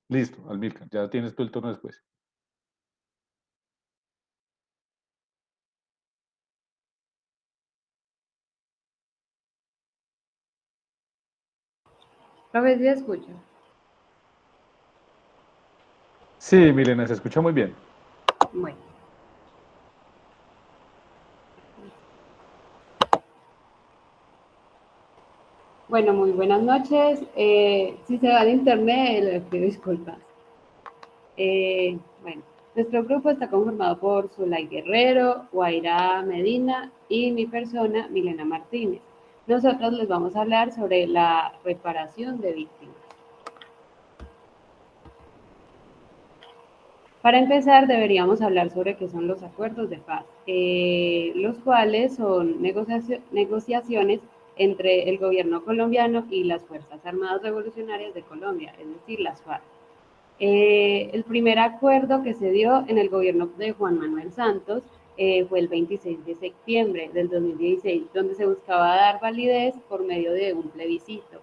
Listo, Almirca, ya tienes tú el turno después. Profe, ¿sí escucha? Sí, Milena, se escucha muy bien. Bueno. Bueno, muy buenas noches. Si se va de internet, les pido disculpas. Bueno, nuestro grupo está conformado por Zulay Guerrero, Guaira Medina y mi persona, Milena Martínez. Nosotros les vamos a hablar sobre la reparación de víctimas. Para empezar, deberíamos hablar sobre qué son los acuerdos de paz, los cuales son negociaciones entre el gobierno colombiano y las Fuerzas Armadas Revolucionarias de Colombia, es decir, las FARC. El primer acuerdo que se dio en el gobierno de Juan Manuel Santos fue el 26 de septiembre del 2016, donde se buscaba dar validez por medio de un plebiscito.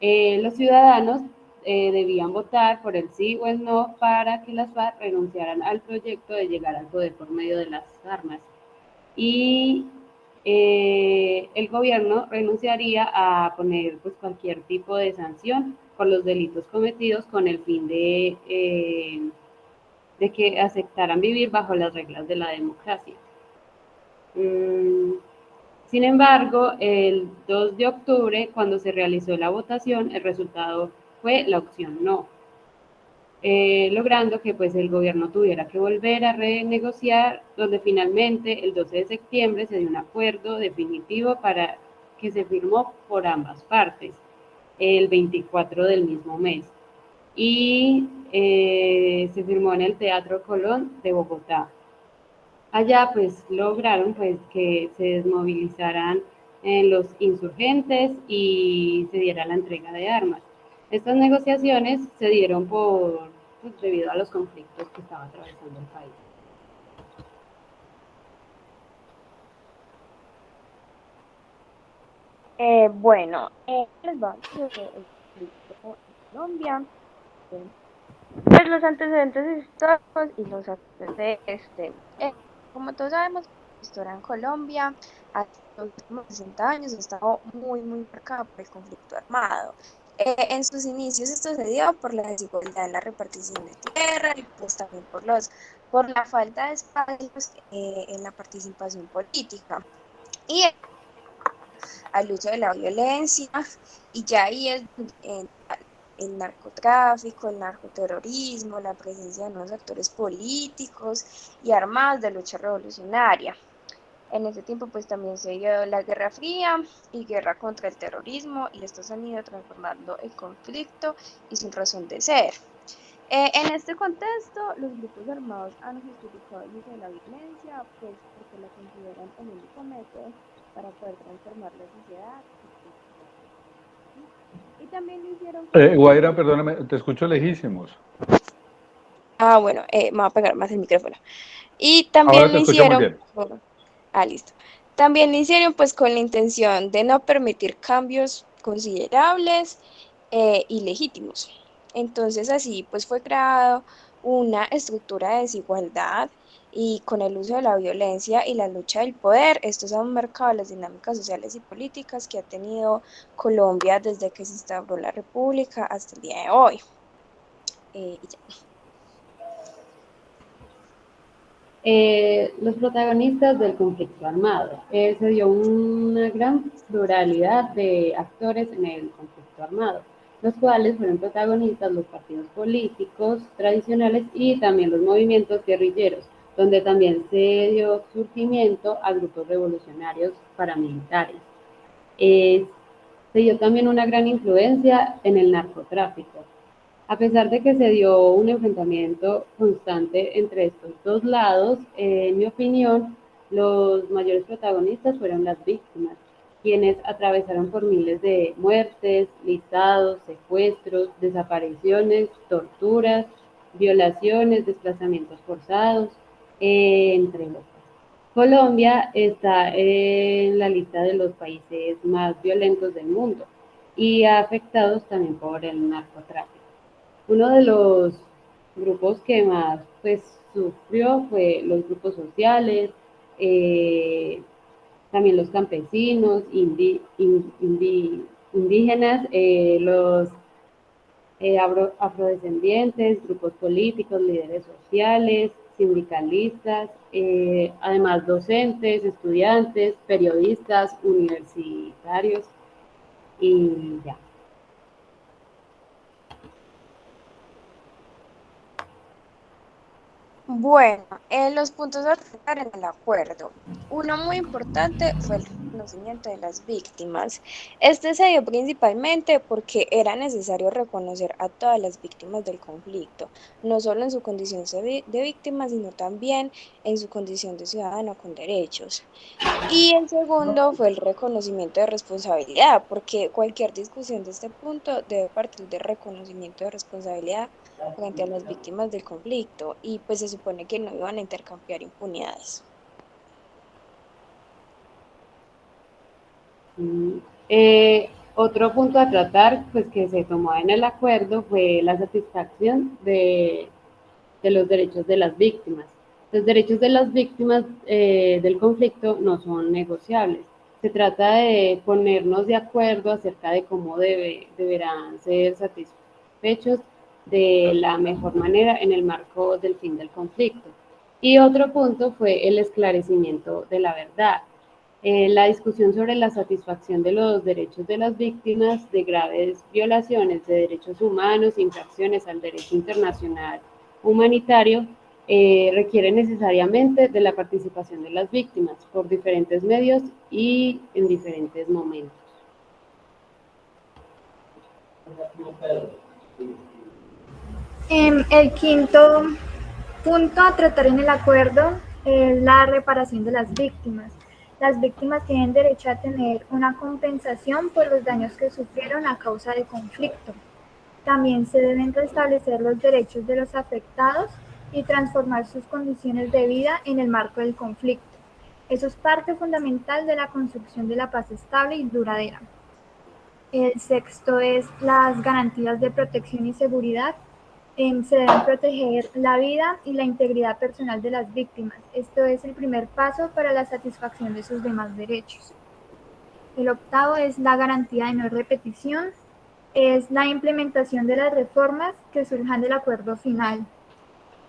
Los ciudadanos debían votar por el sí o el no para que las FARC renunciaran al proyecto de llegar al poder por medio de las armas. Y el gobierno renunciaría a poner pues, cualquier tipo de sanción por los delitos cometidos con el fin de que aceptaran vivir bajo las reglas de la democracia. Sin embargo, el 2 de octubre, cuando se realizó la votación, el resultado fue la opción no, logrando que pues, el gobierno tuviera que volver a renegociar, donde finalmente el 12 de septiembre se dio un acuerdo definitivo para que se firmó por ambas partes, el 24 del mismo mes, y se firmó en el Teatro Colón de Bogotá. Allá pues lograron pues que se desmovilizaran los insurgentes y se diera la entrega de armas. Estas negociaciones se dieron debido a los conflictos que estaba atravesando el país. Bueno, les vamos a hacer el conflicto en Colombia. Pues los antecedentes históricos y los actos de como todos sabemos, la historia en Colombia hasta los últimos 60 años ha estado muy marcada por el conflicto armado. En sus inicios esto se dio por la desigualdad en la repartición de tierra y pues también por la falta de espacios en la participación política y al uso de la violencia, y ya ahí es el narcotráfico, el narcoterrorismo, la presencia de nuevos actores políticos y armados de lucha revolucionaria. En ese tiempo pues también se dio la Guerra Fría y guerra contra el terrorismo, y estos han ido transformando el conflicto y su razón de ser. En este contexto, los grupos armados han justificado el uso de la violencia pues porque la consideran el único método para poder transformar la sociedad. Y también lo hicieron... Guaira, perdóname, te escucho lejísimos. Bueno, me voy a pegar más el micrófono. Y también Ahora te escucho muy bien. Listo. También lo hicieron pues con la intención de no permitir cambios considerables y legítimos. Entonces así pues fue creado una estructura de desigualdad y con el uso de la violencia y la lucha del poder, estos han marcado las dinámicas sociales y políticas que ha tenido Colombia desde que se instauró la República hasta el día de hoy. Y ya. Los protagonistas del conflicto armado. Se dio una gran pluralidad de actores en el conflicto armado, los cuales fueron protagonistas los partidos políticos tradicionales y también los movimientos guerrilleros, donde también se dio surgimiento a grupos revolucionarios paramilitares. Se dio también una gran influencia en el narcotráfico. A pesar de que se dio un enfrentamiento constante entre estos dos lados, en mi opinión, los mayores protagonistas fueron las víctimas, quienes atravesaron por miles de muertes, listados, secuestros, desapariciones, torturas, violaciones, desplazamientos forzados, entre otros. Colombia está en la lista de los países más violentos del mundo y afectados también por el narcotráfico. Uno de los grupos que más pues, sufrió fue los grupos sociales, también los campesinos, indígenas, los afrodescendientes, grupos políticos, líderes sociales, sindicalistas, además docentes, estudiantes, periodistas, universitarios y ya. Bueno, los puntos a tratar en el acuerdo. Uno muy importante fue el reconocimiento de las víctimas. Este se dio principalmente porque era necesario reconocer a todas las víctimas del conflicto, no solo en su condición de víctima, sino también en su condición de ciudadano con derechos. Y el segundo fue el reconocimiento de responsabilidad, porque cualquier discusión de este punto debe partir de reconocimiento de responsabilidad frente a las víctimas del conflicto y pues se supone que no iban a intercambiar impunidades. Otro punto a tratar pues, que se tomó en el acuerdo fue la satisfacción de los derechos de las víctimas. Los derechos de las víctimas del conflicto no son negociables. Se trata de ponernos de acuerdo acerca de cómo deberán ser satisfechos de la mejor manera en el marco del fin del conflicto. Y otro punto fue el esclarecimiento de la verdad. La discusión sobre la satisfacción de los derechos de las víctimas de graves violaciones de derechos humanos, infracciones al derecho internacional humanitario, requiere necesariamente de la participación de las víctimas por diferentes medios y en diferentes momentos. El quinto punto a tratar en el acuerdo es la reparación de las víctimas. Las víctimas tienen derecho a tener una compensación por los daños que sufrieron a causa del conflicto. También se deben restablecer los derechos de los afectados y transformar sus condiciones de vida en el marco del conflicto. Eso es parte fundamental de la construcción de la paz estable y duradera. El sexto es las garantías de protección y seguridad. Se deben proteger la vida y la integridad personal de las víctimas. Esto es el primer paso para la satisfacción de sus demás derechos. El octavo es la garantía de no repetición. Es la implementación de las reformas que surjan del acuerdo final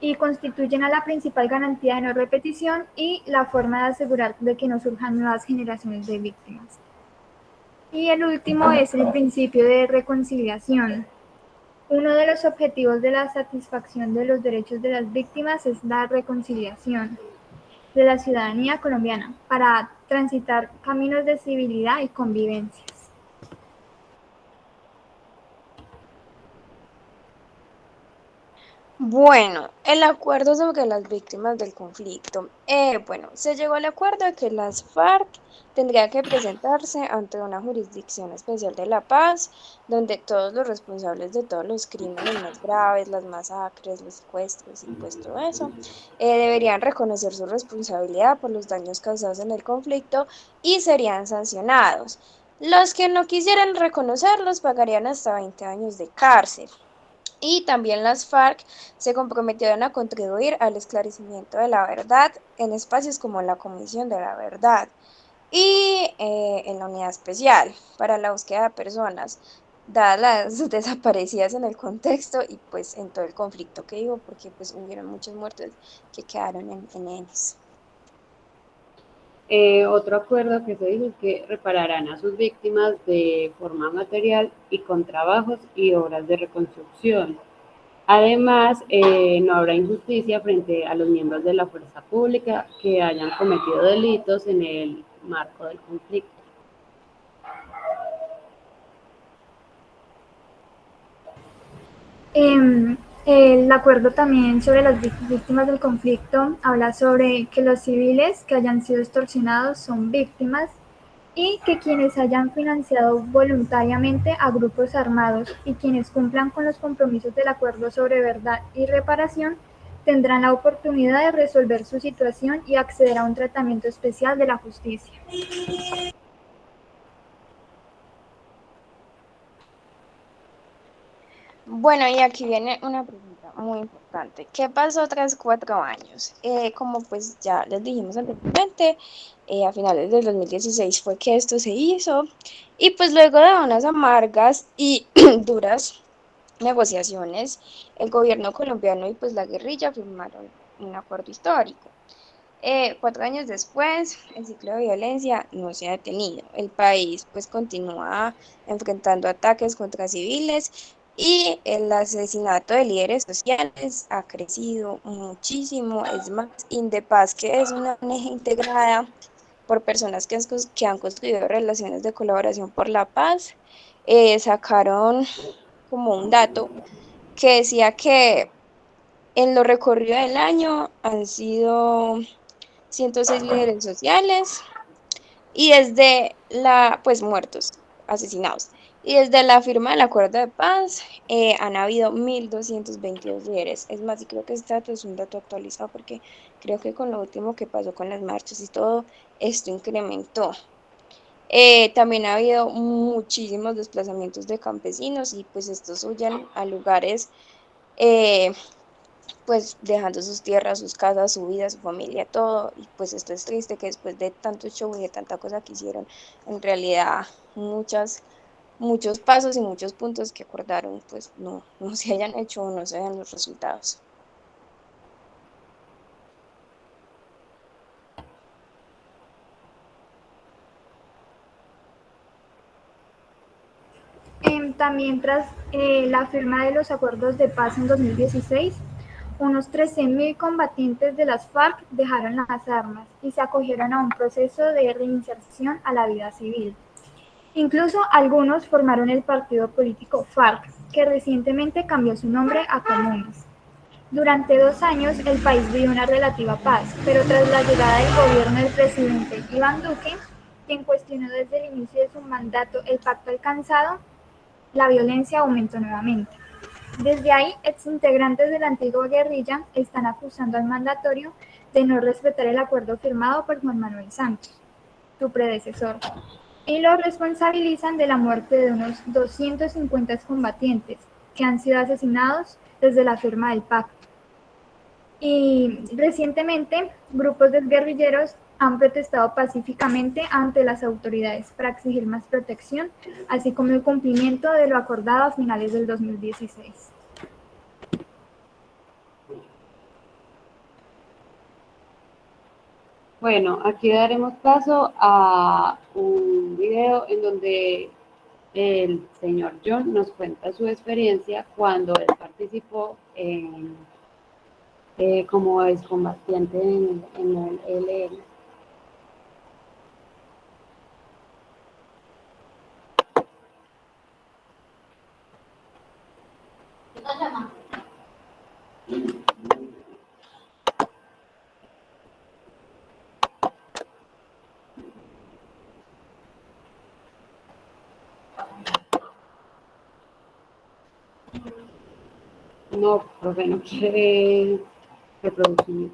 y constituyen a la principal garantía de no repetición y la forma de asegurar de que no surjan nuevas generaciones de víctimas. Y el último es el principio de reconciliación. Uno de los objetivos de la satisfacción de los derechos de las víctimas es la reconciliación de la ciudadanía colombiana para transitar caminos de civilidad y convivencias. Bueno, el acuerdo sobre las víctimas del conflicto. Bueno, se llegó al acuerdo de que las FARC tendría que presentarse ante una jurisdicción especial de la paz, donde todos los responsables de todos los crímenes más graves, las masacres, los secuestros y pues todo eso, deberían reconocer su responsabilidad por los daños causados en el conflicto y serían sancionados. Los que no quisieran reconocerlos pagarían hasta 20 años de cárcel. Y también las FARC se comprometieron a contribuir al esclarecimiento de la verdad en espacios como la Comisión de la Verdad y en la Unidad Especial para la búsqueda de personas, dadas las desaparecidas en el contexto y pues en todo el conflicto que hubo, porque pues hubieron muchos muertos que quedaron en ENES. Otro acuerdo que se hizo es que repararán a sus víctimas de forma material y con trabajos y obras de reconstrucción. Además, no habrá injusticia frente a los miembros de la fuerza pública que hayan cometido delitos en el marco del conflicto. El acuerdo también sobre las víctimas del conflicto habla sobre que los civiles que hayan sido extorsionados son víctimas y que quienes hayan financiado voluntariamente a grupos armados y quienes cumplan con los compromisos del acuerdo sobre verdad y reparación tendrán la oportunidad de resolver su situación y acceder a un tratamiento especial de la justicia. Bueno, y aquí viene una pregunta muy importante. ¿Qué pasó tras 4 años? Como pues ya les dijimos anteriormente, a finales del 2016 fue que esto se hizo y pues luego de unas amargas y duras negociaciones, el gobierno colombiano y pues la guerrilla firmaron un acuerdo histórico. 4 años después, el ciclo de violencia no se ha detenido. El país pues continúa enfrentando ataques contra civiles y el asesinato de líderes sociales ha crecido muchísimo. Es más, Indepaz, que es una ONG integrada por personas que han construido relaciones de colaboración por la paz, sacaron como un dato que decía que en lo recorrido del año han sido 106 líderes sociales y desde pues muertos, asesinados. Y desde la firma del acuerdo de paz han habido 1.222 líderes. Es más, y creo que este dato es un dato actualizado porque creo que con lo último que pasó con las marchas y todo, esto incrementó. También ha habido muchísimos desplazamientos de campesinos y pues estos huyen a lugares eh, pues dejando sus tierras, sus casas, su vida, su familia, todo. Y pues esto es triste que después de tanto show y de tanta cosa que hicieron, en realidad muchos pasos y muchos puntos que acordaron, pues no se hayan hecho o no se vean los resultados. También tras la firma de los acuerdos de paz en 2016, unos 13.000 combatientes de las FARC dejaron las armas y se acogieron a un proceso de reinserción a la vida civil. Incluso algunos formaron el partido político FARC, que recientemente cambió su nombre a Comunes. Durante 2 años el país vivió una relativa paz, pero tras la llegada del gobierno del presidente Iván Duque, quien cuestionó desde el inicio de su mandato el pacto alcanzado, la violencia aumentó nuevamente. Desde ahí, exintegrantes de la antigua guerrilla están acusando al mandatario de no respetar el acuerdo firmado por Juan Manuel Santos, su predecesor, y lo responsabilizan de la muerte de unos 250 combatientes que han sido asesinados desde la firma del pacto. Y recientemente, grupos de guerrilleros han protestado pacíficamente ante las autoridades para exigir más protección, así como el cumplimiento de lo acordado a finales del 2016. Bueno, aquí daremos paso a un video en donde el señor John nos cuenta su experiencia cuando él participó como excombatiente en el ELN. No, profe, no quiere reproducir.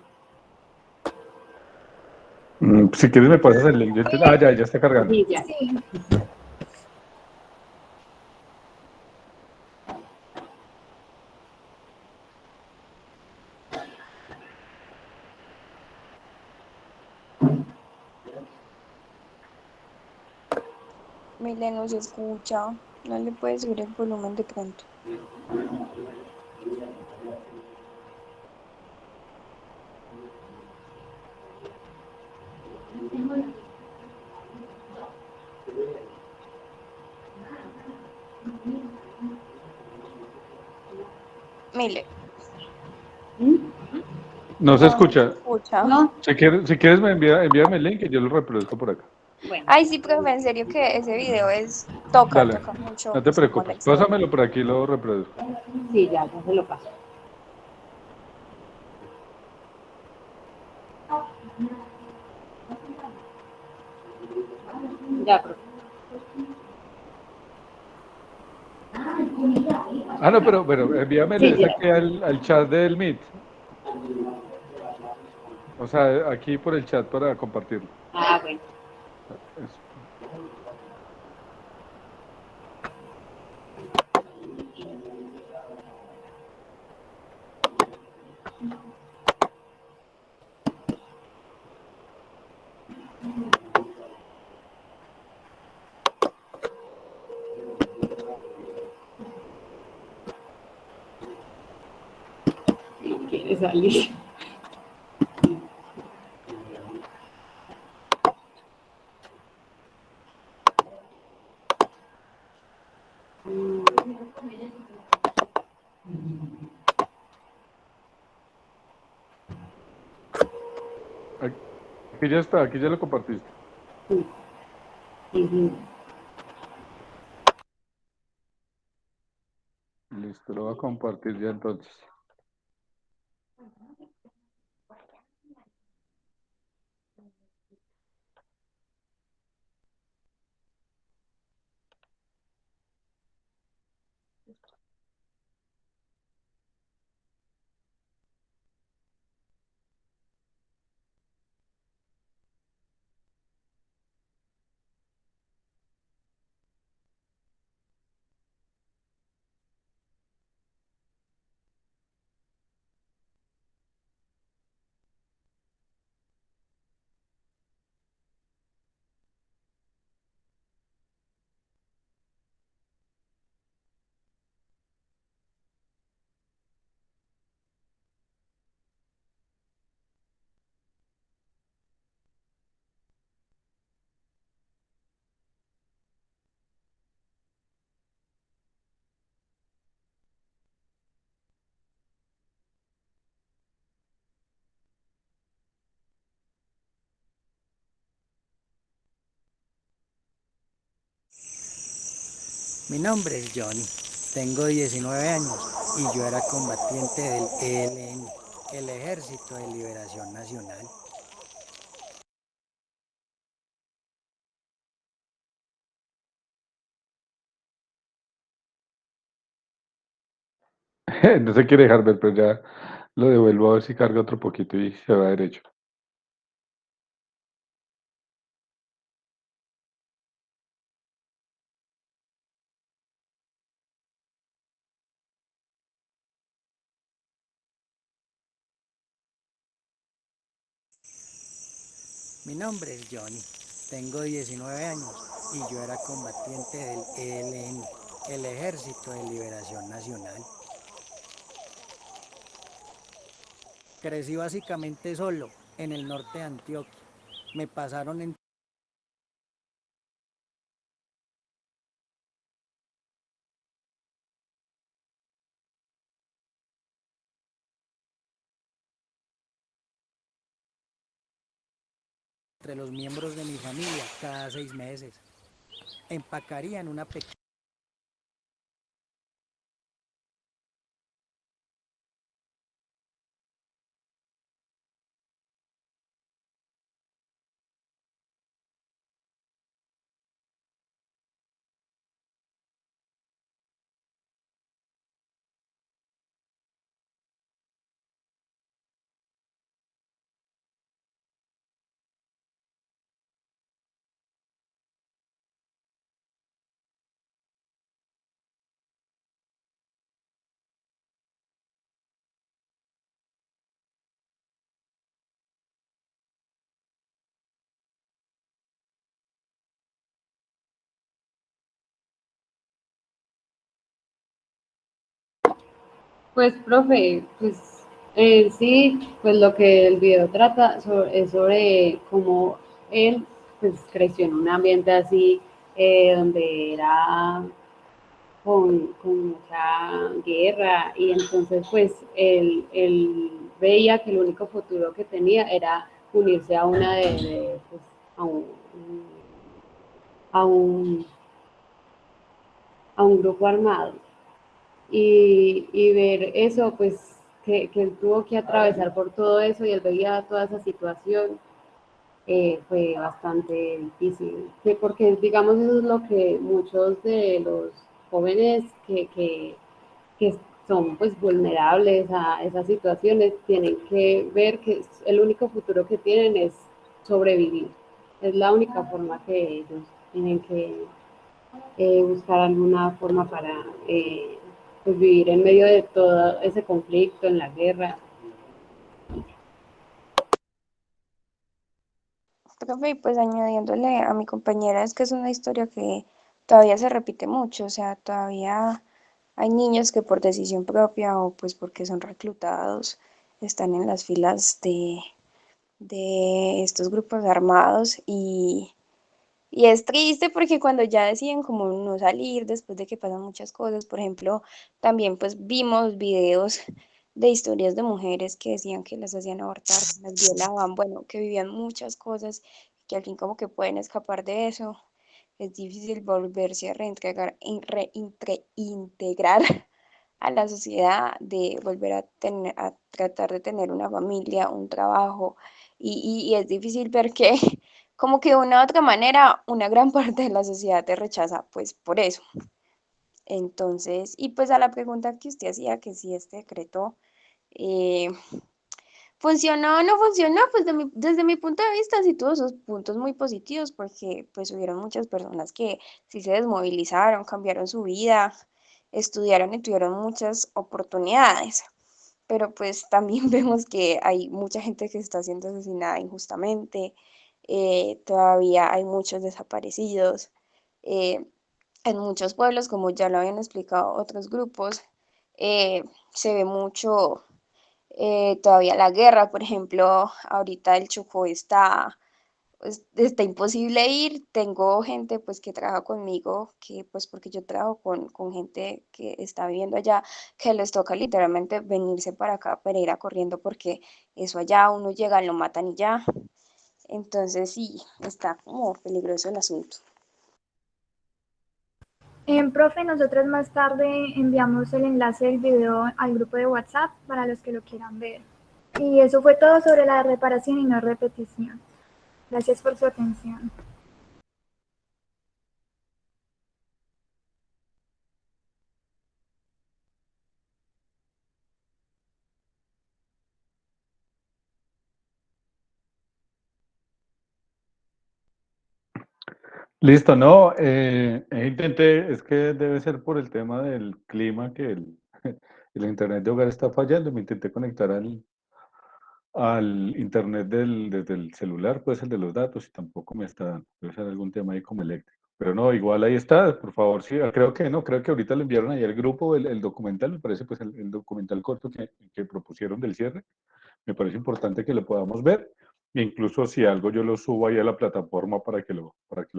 Si quieres me pasas el link. Ya está cargando. Sí, ya. Sí. Mile no se escucha. No le puedes subir el volumen de pronto. Mile, No se no, no se escucha. escucha. No, Si quieres envíame el link y yo lo reproduzco por acá. bueno, Ay, sí, profe, en serio que ese video toca, Dale, toca mucho, no te pues como la preocupes. historia. Pásamelo por aquí y lo reproduzco. sí, ya se lo paso. Ya, profe. Ah, no, pero envíamelo Sí, es ya. aquí al chat del Meet. O sea, aquí por el chat para compartirlo. Ah, bueno. Eso. No quiere salir. Aquí ya está, aquí ya lo compartiste. Ujú. Listo, lo voy a compartir ya entonces. Mi nombre es Johnny, tengo 19 años y yo era combatiente del ELN, el Ejército de Liberación Nacional. No se quiere dejar ver, pero ya lo devuelvo a ver si carga otro poquito y se va derecho. Mi nombre es Johnny, tengo 19 años y yo era combatiente del ELN, el Ejército de Liberación Nacional. Crecí básicamente solo en el norte de Antioquia. Me pasaron entre los miembros de mi familia cada 6 meses. Empacaría en una pequeña Pues, profe, pues en sí, pues lo que el video trata es sobre cómo él pues creció en un ambiente así, donde era con mucha guerra y entonces pues él veía que el único futuro que tenía era unirse a una pues, a un, a un, a un grupo armado y ver eso, pues que él tuvo que atravesar por todo eso y él veía toda esa situación, fue bastante difícil, porque digamos eso es lo que muchos de los jóvenes que son pues vulnerables a esas situaciones tienen que ver que el único futuro que tienen es sobrevivir, es la única forma que ellos tienen que buscar alguna forma para pues vivir en medio de todo ese conflicto, en la guerra. Profe, y pues añadiéndole a mi compañera, es que es una historia que todavía se repite mucho, o sea, todavía hay niños que por decisión propia o pues porque son reclutados están en las filas de estos grupos armados y es triste porque cuando ya deciden como no salir después de que pasan muchas cosas, por ejemplo, también pues vimos videos de historias de mujeres que decían que las hacían abortar, que las violaban, bueno, que vivían muchas cosas, que al fin como que pueden escapar de eso. Es difícil volverse a reintegrar a la sociedad, de volver a tener, a tratar de tener una familia, un trabajo, y es difícil ver que como que de una u otra manera una gran parte de la sociedad te rechaza pues por eso. Entonces, y pues a la pregunta que usted hacía, que si este decreto eh, funcionó o no funcionó, pues desde mi punto de vista sí tuvo sus puntos muy positivos porque pues hubieron muchas personas que sí se desmovilizaron, cambiaron su vida, estudiaron y tuvieron muchas oportunidades. Pero pues también vemos que hay mucha gente que está siendo asesinada injustamente, todavía hay muchos desaparecidos. eh, en muchos pueblos, como ya lo habían explicado otros grupos, se ve mucho todavía la guerra, por ejemplo, ahorita el Chocó está, pues, está imposible ir. Tengo gente pues que trabaja conmigo, que pues porque yo trabajo con gente que está viviendo allá, que les toca literalmente venirse para acá, para ir a corriendo, porque eso allá uno llega, lo matan y ya. Entonces sí, está como peligroso el asunto. Profe, nosotros más tarde enviamos el enlace del video al grupo de WhatsApp para los que lo quieran ver. Y eso fue todo sobre la reparación y no repetición. Gracias por su atención. Listo, no, intenté, es que debe ser por el tema del clima que el internet de hogar está fallando. Me intenté conectar al internet desde el celular, pues el de los datos, y tampoco me está dando. Debe ser algún tema ahí como eléctrico. Pero no, igual ahí está, por favor, sí, creo que no, creo que ahorita le enviaron ahí al grupo el documental, me parece pues el documental corto que propusieron del cierre. Me parece importante que lo podamos ver. E incluso si algo yo lo subo ahí a la plataforma para que lo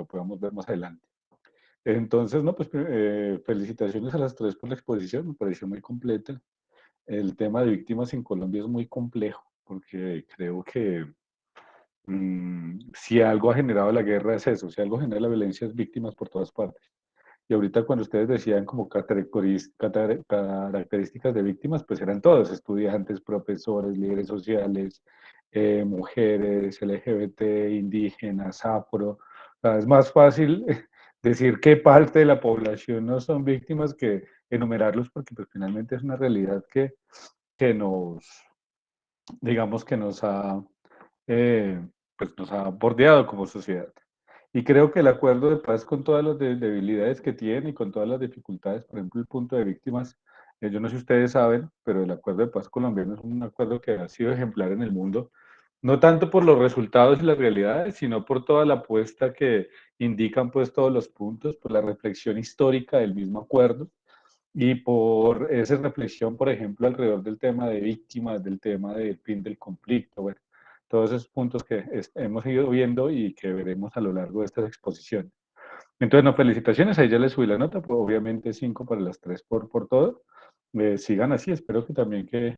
podamos ver más adelante. Entonces, no, pues felicitaciones a las tres por la exposición, me pareció muy completa. El tema de víctimas en Colombia es muy complejo, porque creo que si algo ha generado la guerra es eso, si algo genera la violencia es víctimas por todas partes. Y ahorita cuando ustedes decían como características de víctimas, pues eran todos, estudiantes, profesores, líderes sociales, mujeres, LGBT, indígenas, afro. O sea, es más fácil decir qué parte de la población no son víctimas que enumerarlos, porque pues finalmente es una realidad que nos, digamos que eh, pues nos ha bordeado como sociedad. Y creo que el acuerdo de paz con todas las debilidades que tiene y con todas las dificultades, por ejemplo, el punto de víctimas, yo no sé si ustedes saben, pero el acuerdo de paz colombiano es un acuerdo que ha sido ejemplar en el mundo, no tanto por los resultados y las realidades, sino por toda la apuesta que indican pues todos los puntos, por la reflexión histórica del mismo acuerdo, y por esa reflexión, por ejemplo, alrededor del tema de víctimas, del tema del fin del conflicto, bueno, todos esos puntos que hemos ido viendo y que veremos a lo largo de estas exposiciones. Entonces, no, felicitaciones, ahí ya les subí la nota, pues obviamente 5 para las 3 por todo. Sigan así, espero que también que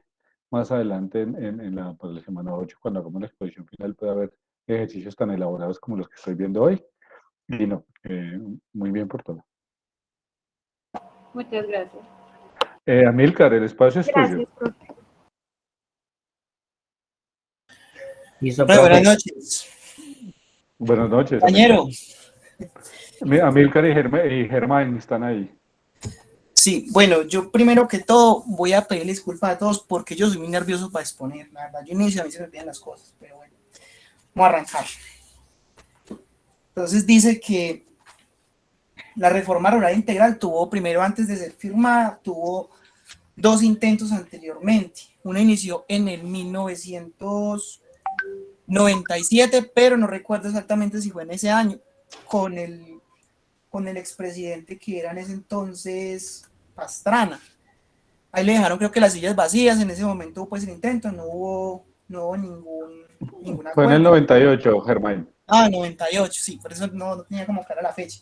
más adelante para la semana 8, cuando hagamos la exposición final, pueda haber ejercicios tan elaborados como los que estoy viendo hoy. Y no, muy bien por todo. Muchas gracias. Amílcar, el espacio es tuyo. Gracias, profe. Listo, Profe, profe. buenas noches. Buenas noches. Compañero. Amílcar y Germán están ahí. Sí, bueno, yo primero que todo voy a pedirle disculpas a todos porque yo soy muy nervioso para exponer, la verdad. Yo inicio, a mí se me olvidan las cosas, pero bueno, vamos a arrancar. Entonces dice que la reforma rural integral tuvo, primero antes de ser firmada, tuvo 2 intentos anteriormente. Uno inició en el 1997, pero no recuerdo exactamente si fue en ese año, con el expresidente que era en ese entonces Pastrana. Ahí le dejaron creo que las sillas vacías, en ese momento pues el intento, no hubo ningún acuerdo. Fue en el 98, Germán. 98, sí, por eso no tenía como clara la fecha.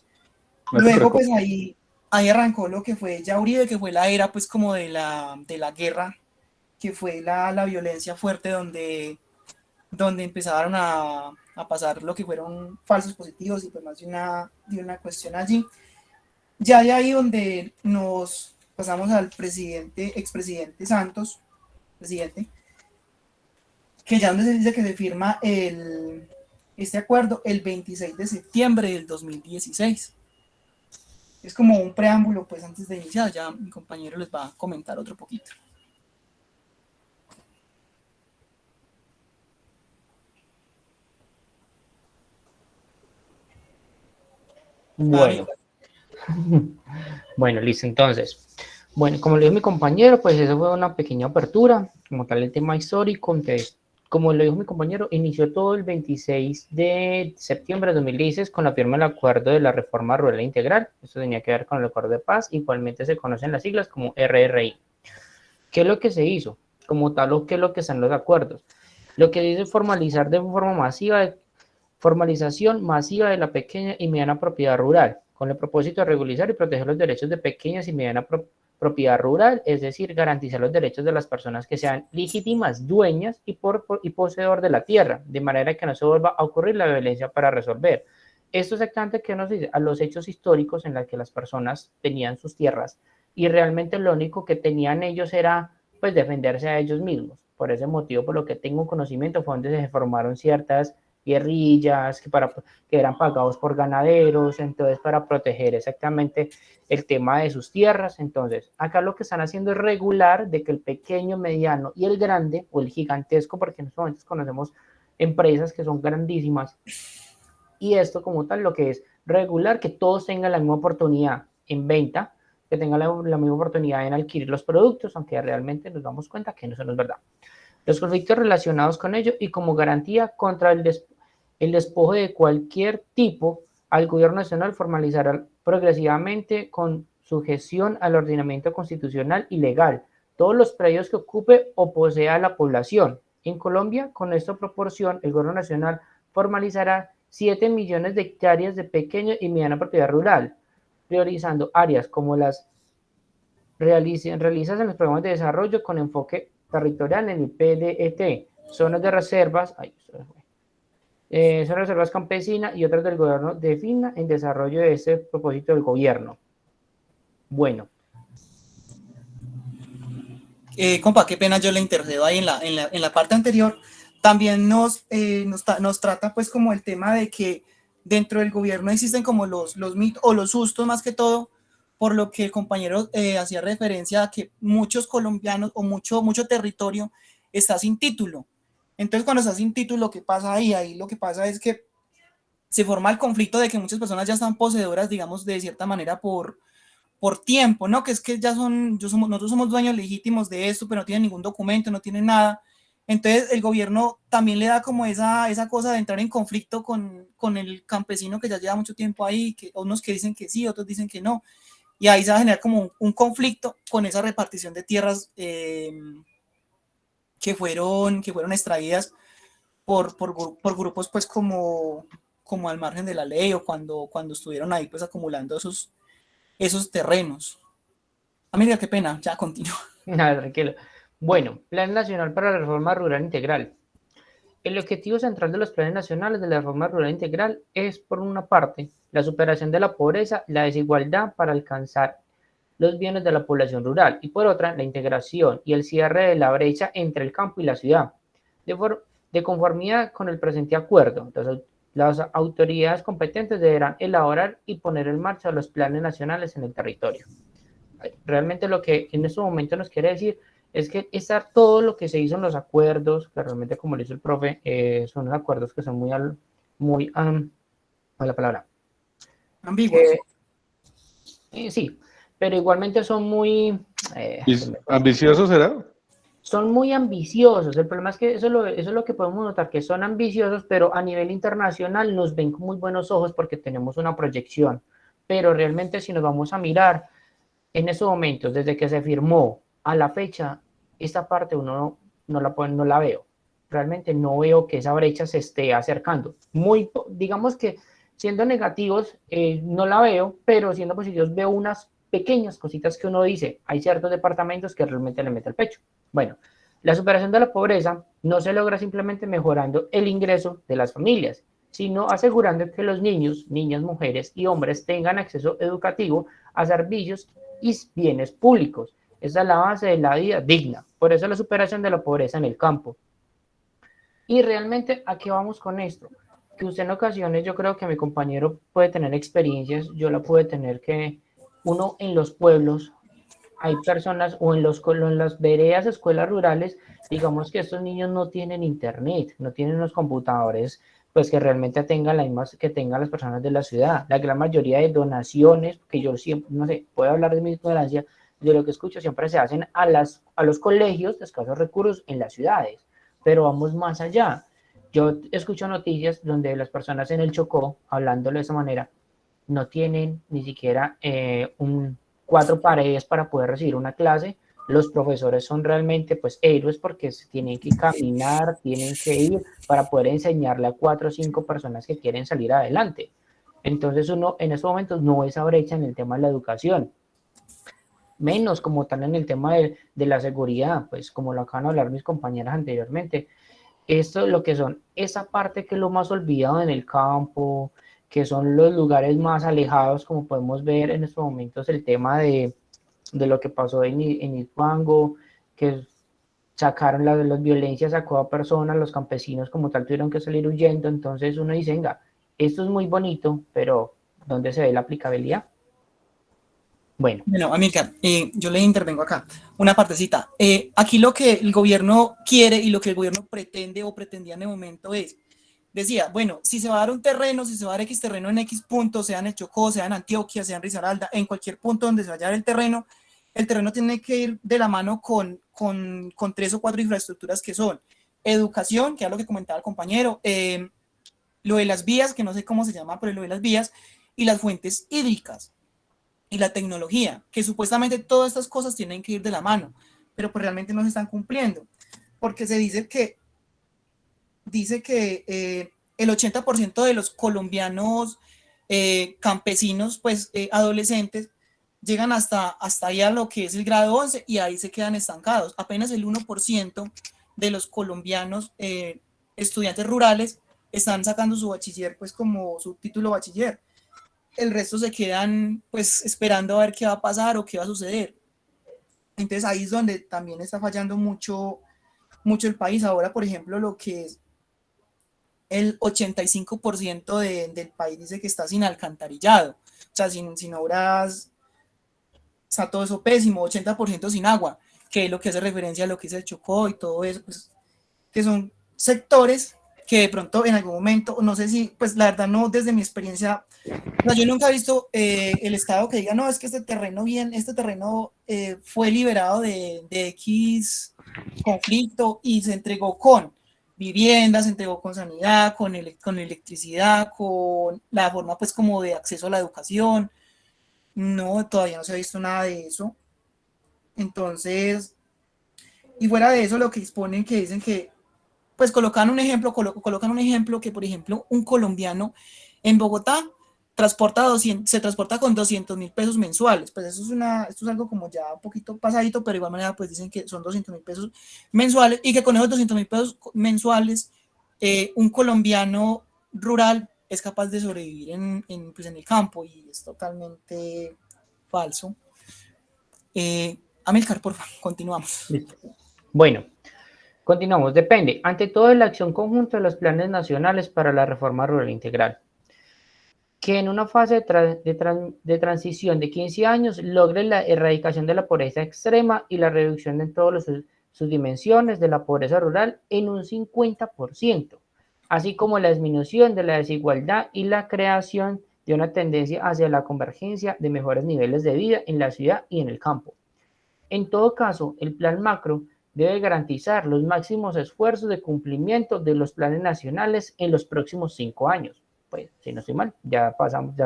No te Luego preocupes. pues ahí arrancó lo que fue ya Uribe, que fue la era pues como de la guerra, que fue la violencia fuerte donde empezaron a pasar lo que fueron falsos positivos y pues más de una cuestión allí. Ya de ahí donde nos pasamos al expresidente Santos, presidente, que ya donde se dice que se firma este acuerdo el 26 de septiembre del 2016. Es como un preámbulo, pues antes de iniciar, ya mi compañero les va a comentar otro poquito. Bueno. Bueno, listo, entonces. Bueno, como le dijo mi compañero, pues eso fue una pequeña apertura, como tal el tema histórico. Entonces, como lo dijo mi compañero, inició todo el 26 de septiembre de 2016 con la firma del acuerdo de la reforma rural integral. Esto tenía que ver con el acuerdo de paz, igualmente se conocen las siglas como RRI. ¿Qué es lo que se hizo? Como tal, ¿o qué es lo que están los acuerdos? Lo que dice formalizar de forma masiva, formalización masiva de la pequeña y mediana propiedad rural, con el propósito de regularizar y proteger los derechos de pequeñas y mediana propiedad rural, es decir, garantizar los derechos de las personas que sean legítimas dueñas y poseedor de la tierra, de manera que no se vuelva a ocurrir la violencia para resolver. Esto exactamente que nos dice a los hechos históricos en los que las personas tenían sus tierras y realmente lo único que tenían ellos era pues defenderse a ellos mismos. Por ese motivo, por lo que tengo conocimiento, fue donde se formaron ciertas guerrillas que eran pagados por ganaderos, entonces para proteger exactamente el tema de sus tierras. Entonces, acá lo que están haciendo es regular de que el pequeño, mediano y el grande, o el gigantesco, porque en estos momentos conocemos empresas que son grandísimas, y esto como tal lo que es regular que todos tengan la misma oportunidad en venta, que tengan la misma oportunidad en adquirir los productos, aunque realmente nos damos cuenta que eso no es verdad. Los conflictos relacionados con ello y como garantía contra el despojo de cualquier tipo, al gobierno nacional formalizará progresivamente con sujeción al ordenamiento constitucional y legal todos los predios que ocupe o posea la población. En Colombia, con esta proporción, el gobierno nacional formalizará 7 millones de hectáreas de pequeña y mediana propiedad rural, priorizando áreas como las realizadas en los programas de desarrollo con enfoque territorial en el PDET, zonas de reservas, son reservas campesinas y otras del gobierno defina en desarrollo de ese propósito del gobierno. Bueno. Compa, qué pena, yo le intercedo ahí en la parte anterior. También nos trata pues como el tema de que dentro del gobierno existen como los mitos o los sustos más que todo, por lo que el compañero hacía referencia a que muchos colombianos o mucho territorio está sin título. Entonces, cuando está sin título, ¿qué pasa ahí? Ahí lo que pasa es que se forma el conflicto de que muchas personas ya están poseedoras, digamos, de cierta manera por tiempo, ¿no? Que es que nosotros somos dueños legítimos de esto, pero no tienen ningún documento, no tienen nada. Entonces, el gobierno también le da como esa cosa de entrar en conflicto con el campesino que ya lleva mucho tiempo ahí, que unos que dicen que sí, otros dicen que no. y ahí se va a generar como un conflicto con esa repartición de tierras que fueron extraídas por grupos pues como al margen de la ley o cuando estuvieron ahí pues acumulando esos terrenos. Amiga, qué pena, ya continúo. Nada, tranquilo. Bueno, Plan Nacional para la Reforma Rural Integral. El objetivo central de los planes nacionales de la reforma rural integral es, por una parte, la superación de la pobreza y la desigualdad para alcanzar los bienes de la población rural, y por otra, la integración y el cierre de la brecha entre el campo y la ciudad. De conformidad con el presente acuerdo, las autoridades competentes deberán elaborar y poner en marcha los planes nacionales en el territorio. Realmente lo que en este momento nos quiere decir es que todo lo que se hizo en los acuerdos, que realmente como lo hizo el profe, son los acuerdos que son muy la palabra? Ambiguos. Sí, pero igualmente son muy... ¿Ambicioso será? Son muy ambiciosos. El problema es que eso es lo que podemos notar, que son ambiciosos, pero a nivel internacional nos ven con muy buenos ojos porque tenemos una proyección. Pero realmente si nos vamos a mirar, en esos momentos, desde que se firmó a la fecha, esta parte uno no la veo. Realmente no veo que esa brecha se esté acercando. Digamos que siendo negativos, no la veo, pero siendo positivos veo unas pequeñas cositas que uno dice. Hay ciertos departamentos que realmente le mete el pecho. Bueno, la superación de la pobreza no se logra simplemente mejorando el ingreso de las familias, sino asegurando que los niños, niñas, mujeres y hombres tengan acceso educativo a servicios y bienes públicos. Esa es la base de la vida digna. Por eso la superación de la pobreza en el campo. Y realmente, ¿a qué vamos con esto? Que usted en ocasiones, yo creo que mi compañero puede tener experiencias, yo la pude tener, que uno en los pueblos, hay personas, o en las veredas, escuelas rurales, digamos que estos niños no tienen internet, no tienen los computadores, pues que realmente tengan que tengan las personas de la ciudad. La gran mayoría de donaciones, que yo siempre, no sé, puedo hablar de mi ignorancia, de lo que escucho, siempre se hacen a los colegios de escasos recursos en las ciudades, pero vamos más allá. Yo escucho noticias donde las personas en el Chocó, hablándolo de esa manera, no tienen ni siquiera 4 paredes para poder recibir una clase. Los profesores son realmente pues héroes porque tienen que caminar, tienen que ir para poder enseñarle a 4 o 5 personas que quieren salir adelante. Entonces uno en estos momentos no ve esa brecha en el tema de la educación, menos como tal en el tema de la seguridad, pues como lo acaban de hablar mis compañeras anteriormente. Esto es lo que son, esa parte que es lo más olvidado en el campo, que son los lugares más alejados, como podemos ver en estos momentos el tema de lo que pasó en Ituango, que sacaron las violencias, sacó a personas, los campesinos como tal tuvieron que salir huyendo. Entonces uno dice, venga, esto es muy bonito, pero ¿dónde se ve la aplicabilidad? Bueno, Amílcar, yo le intervengo acá. Una partecita. Aquí lo que el gobierno quiere y lo que el gobierno pretende o pretendía en el momento es, decía, bueno, si se va a dar un terreno, si se va a dar X terreno en X punto, sea en el Chocó, sea en Antioquia, sea en Risaralda, en cualquier punto donde se vaya a dar el terreno tiene que ir de la mano con 3 o 4 infraestructuras que son educación, que es lo que comentaba el compañero, lo de las vías, que no sé cómo se llama, pero lo de las vías, y las fuentes hídricas, y la tecnología, que supuestamente todas estas cosas tienen que ir de la mano, pero pues realmente no se están cumpliendo, porque se dice que el 80% de los colombianos campesinos, pues adolescentes, llegan hasta ahí a lo que es el grado 11 y ahí se quedan estancados. Apenas el 1% de los colombianos estudiantes rurales están sacando su bachiller, pues como su título bachiller. El resto se quedan pues esperando a ver qué va a pasar o qué va a suceder. Entonces ahí es donde también está fallando mucho el país. Ahora, por ejemplo, lo que es el 85% del país dice que está sin alcantarillado, o sea, sin obras, está todo eso pésimo, 80% sin agua, que es lo que hace referencia a lo que es el Chocó y todo eso, pues, que son sectores que de pronto en algún momento, no sé si, pues la verdad no, desde mi experiencia, no, yo nunca he visto el Estado que diga, no, es que este terreno fue liberado de X conflicto y se entregó con viviendas, se entregó con sanidad, con electricidad, con la forma pues como de acceso a la educación. No, todavía no se ha visto nada de eso. Entonces, y fuera de eso, lo que exponen, que dicen que, pues colocan un ejemplo, colocan un ejemplo que, por ejemplo, un colombiano en Bogotá se transporta con 200.000 pesos mensuales. Pues eso esto es algo como ya un poquito pasadito, pero de igual manera, pues dicen que son 200.000 pesos mensuales y que con esos 200.000 pesos mensuales, un colombiano rural es capaz de sobrevivir pues en el campo, y es totalmente falso. Amilcar, por favor, continuamos. Listo. Bueno, continuamos. Depende, ante todo, de la acción conjunta de los planes nacionales para la reforma rural integral, que en una fase de transición de 15 años logre la erradicación de la pobreza extrema y la reducción en todas sus dimensiones de la pobreza rural en un 50%, así como la disminución de la desigualdad y la creación de una tendencia hacia la convergencia de mejores niveles de vida en la ciudad y en el campo. En todo caso, el plan macro debe garantizar los máximos esfuerzos de cumplimiento de los planes nacionales en los próximos 5 años. Pues, si no estoy mal, ya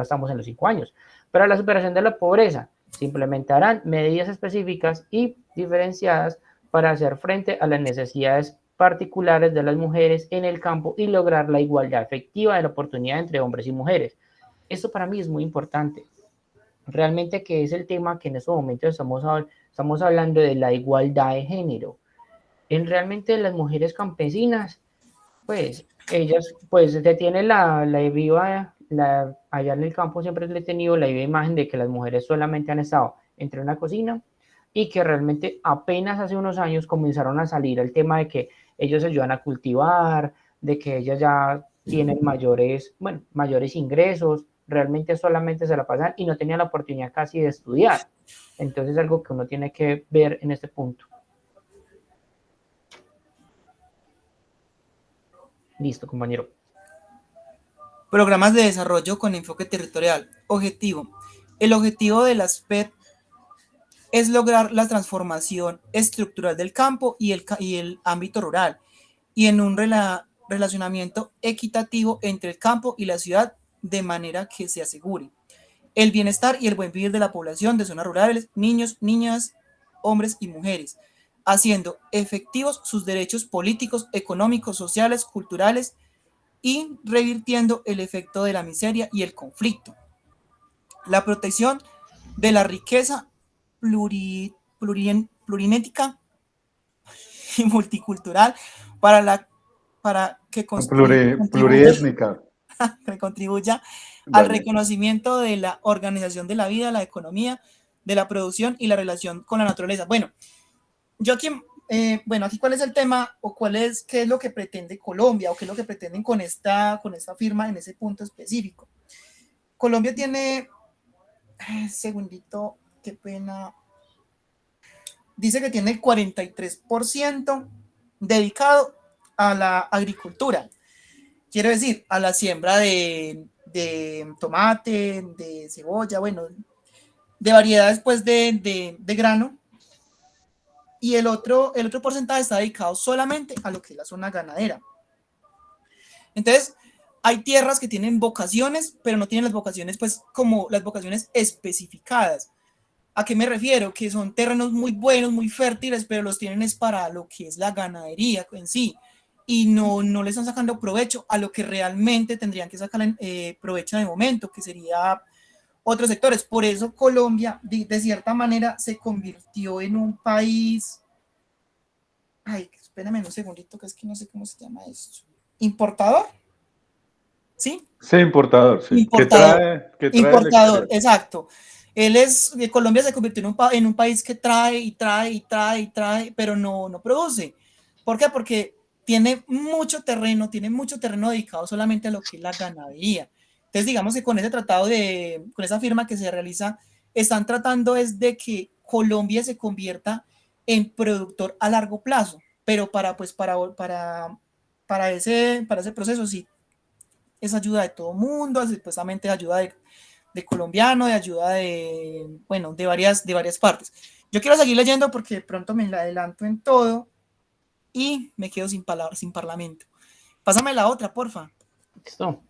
estamos en los 5 años. Para la superación de la pobreza, se implementarán medidas específicas y diferenciadas para hacer frente a las necesidades particulares de las mujeres en el campo y lograr la igualdad efectiva de la oportunidad entre hombres y mujeres. Esto para mí es muy importante. Realmente, que es el tema que en estos momentos estamos hablando, de la igualdad de género. Realmente las mujeres campesinas, pues ellas, pues se tiene allá en el campo siempre le he tenido la viva imagen de que las mujeres solamente han estado entre una cocina, y que realmente apenas hace unos años comenzaron a salir el tema de que ellos ayudan a cultivar, de que ellas ya tienen mayores ingresos, realmente solamente se la pasan y no tenían la oportunidad casi de estudiar. Entonces es algo que uno tiene que ver en este punto. Listo, compañero. Programas de desarrollo con enfoque territorial. Objetivo. El objetivo de las PET es lograr la transformación estructural del campo y el ámbito rural, y en un relacionamiento equitativo entre el campo y la ciudad, de manera que se asegure el bienestar y el buen vivir de la población de zonas rurales, niños, niñas, hombres y mujeres, haciendo efectivos sus derechos políticos, económicos, sociales, culturales, y revirtiendo el efecto de la miseria y el conflicto. La protección de la riqueza plurinética y multicultural para que Pluriétnica. contribuya al Dale. reconocimiento de la organización de la vida, la economía, de la producción y la relación con la naturaleza. Bueno, yo aquí, aquí cuál es el tema, o qué es lo que pretende Colombia, o qué es lo que pretenden con esta firma en ese punto específico. Colombia tiene, segundito, qué pena, dice que tiene el 43% dedicado a la agricultura. Quiero decir, a la siembra de tomate, de cebolla, bueno, de variedades pues de grano. Y el otro porcentaje está dedicado solamente a lo que es la zona ganadera. Entonces, hay tierras que tienen vocaciones, pero no tienen las vocaciones, pues, como las vocaciones especificadas. ¿A qué me refiero? Que son terrenos muy buenos, muy fértiles, pero los tienen es para lo que es la ganadería en sí, y no le están sacando provecho a lo que realmente tendrían que sacar provecho de momento, que sería otros sectores. Por eso Colombia, de cierta manera, se convirtió en un país, espérame un segundito, que es que no sé cómo se llama esto, ¿importador? ¿Sí? Sí, importador, sí. Importador. ¿Qué trae Importador, exacto. Colombia se convirtió en un país que trae, pero no produce. ¿Por qué? Porque tiene mucho terreno dedicado solamente a lo que es la ganadería. Entonces, digamos que con ese tratado con esa firma que se realiza, están tratando es de que Colombia se convierta en productor a largo plazo, pero para ese proceso sí es ayuda de todo mundo, supuestamente ayuda de colombiano, de ayuda de varias partes. Yo quiero seguir leyendo porque de pronto me la adelanto en todo y me quedo sin palabras, sin parlamento. Pásame la otra, porfa. Listo.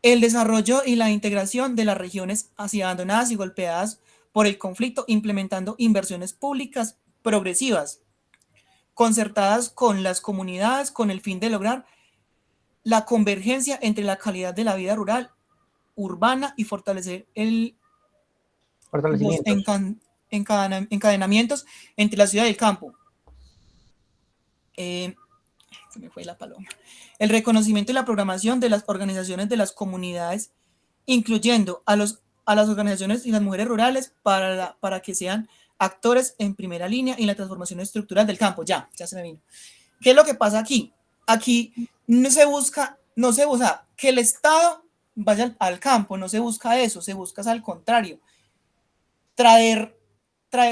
el desarrollo y la integración de las regiones así abandonadas y golpeadas por el conflicto, implementando inversiones públicas progresivas, concertadas con las comunidades con el fin de lograr la convergencia entre la calidad de la vida rural, urbana y fortalecer los Fortalecimientos. encadenamientos entre la ciudad y el campo. Se me fue la paloma. El reconocimiento y la programación de las organizaciones de las comunidades, incluyendo a las organizaciones y las mujeres rurales para que sean actores en primera línea en la transformación estructural del campo. Ya se me vino. ¿Qué es lo que pasa aquí? Aquí no se busca que el Estado vaya al campo, no se busca eso, se busca al contrario, traer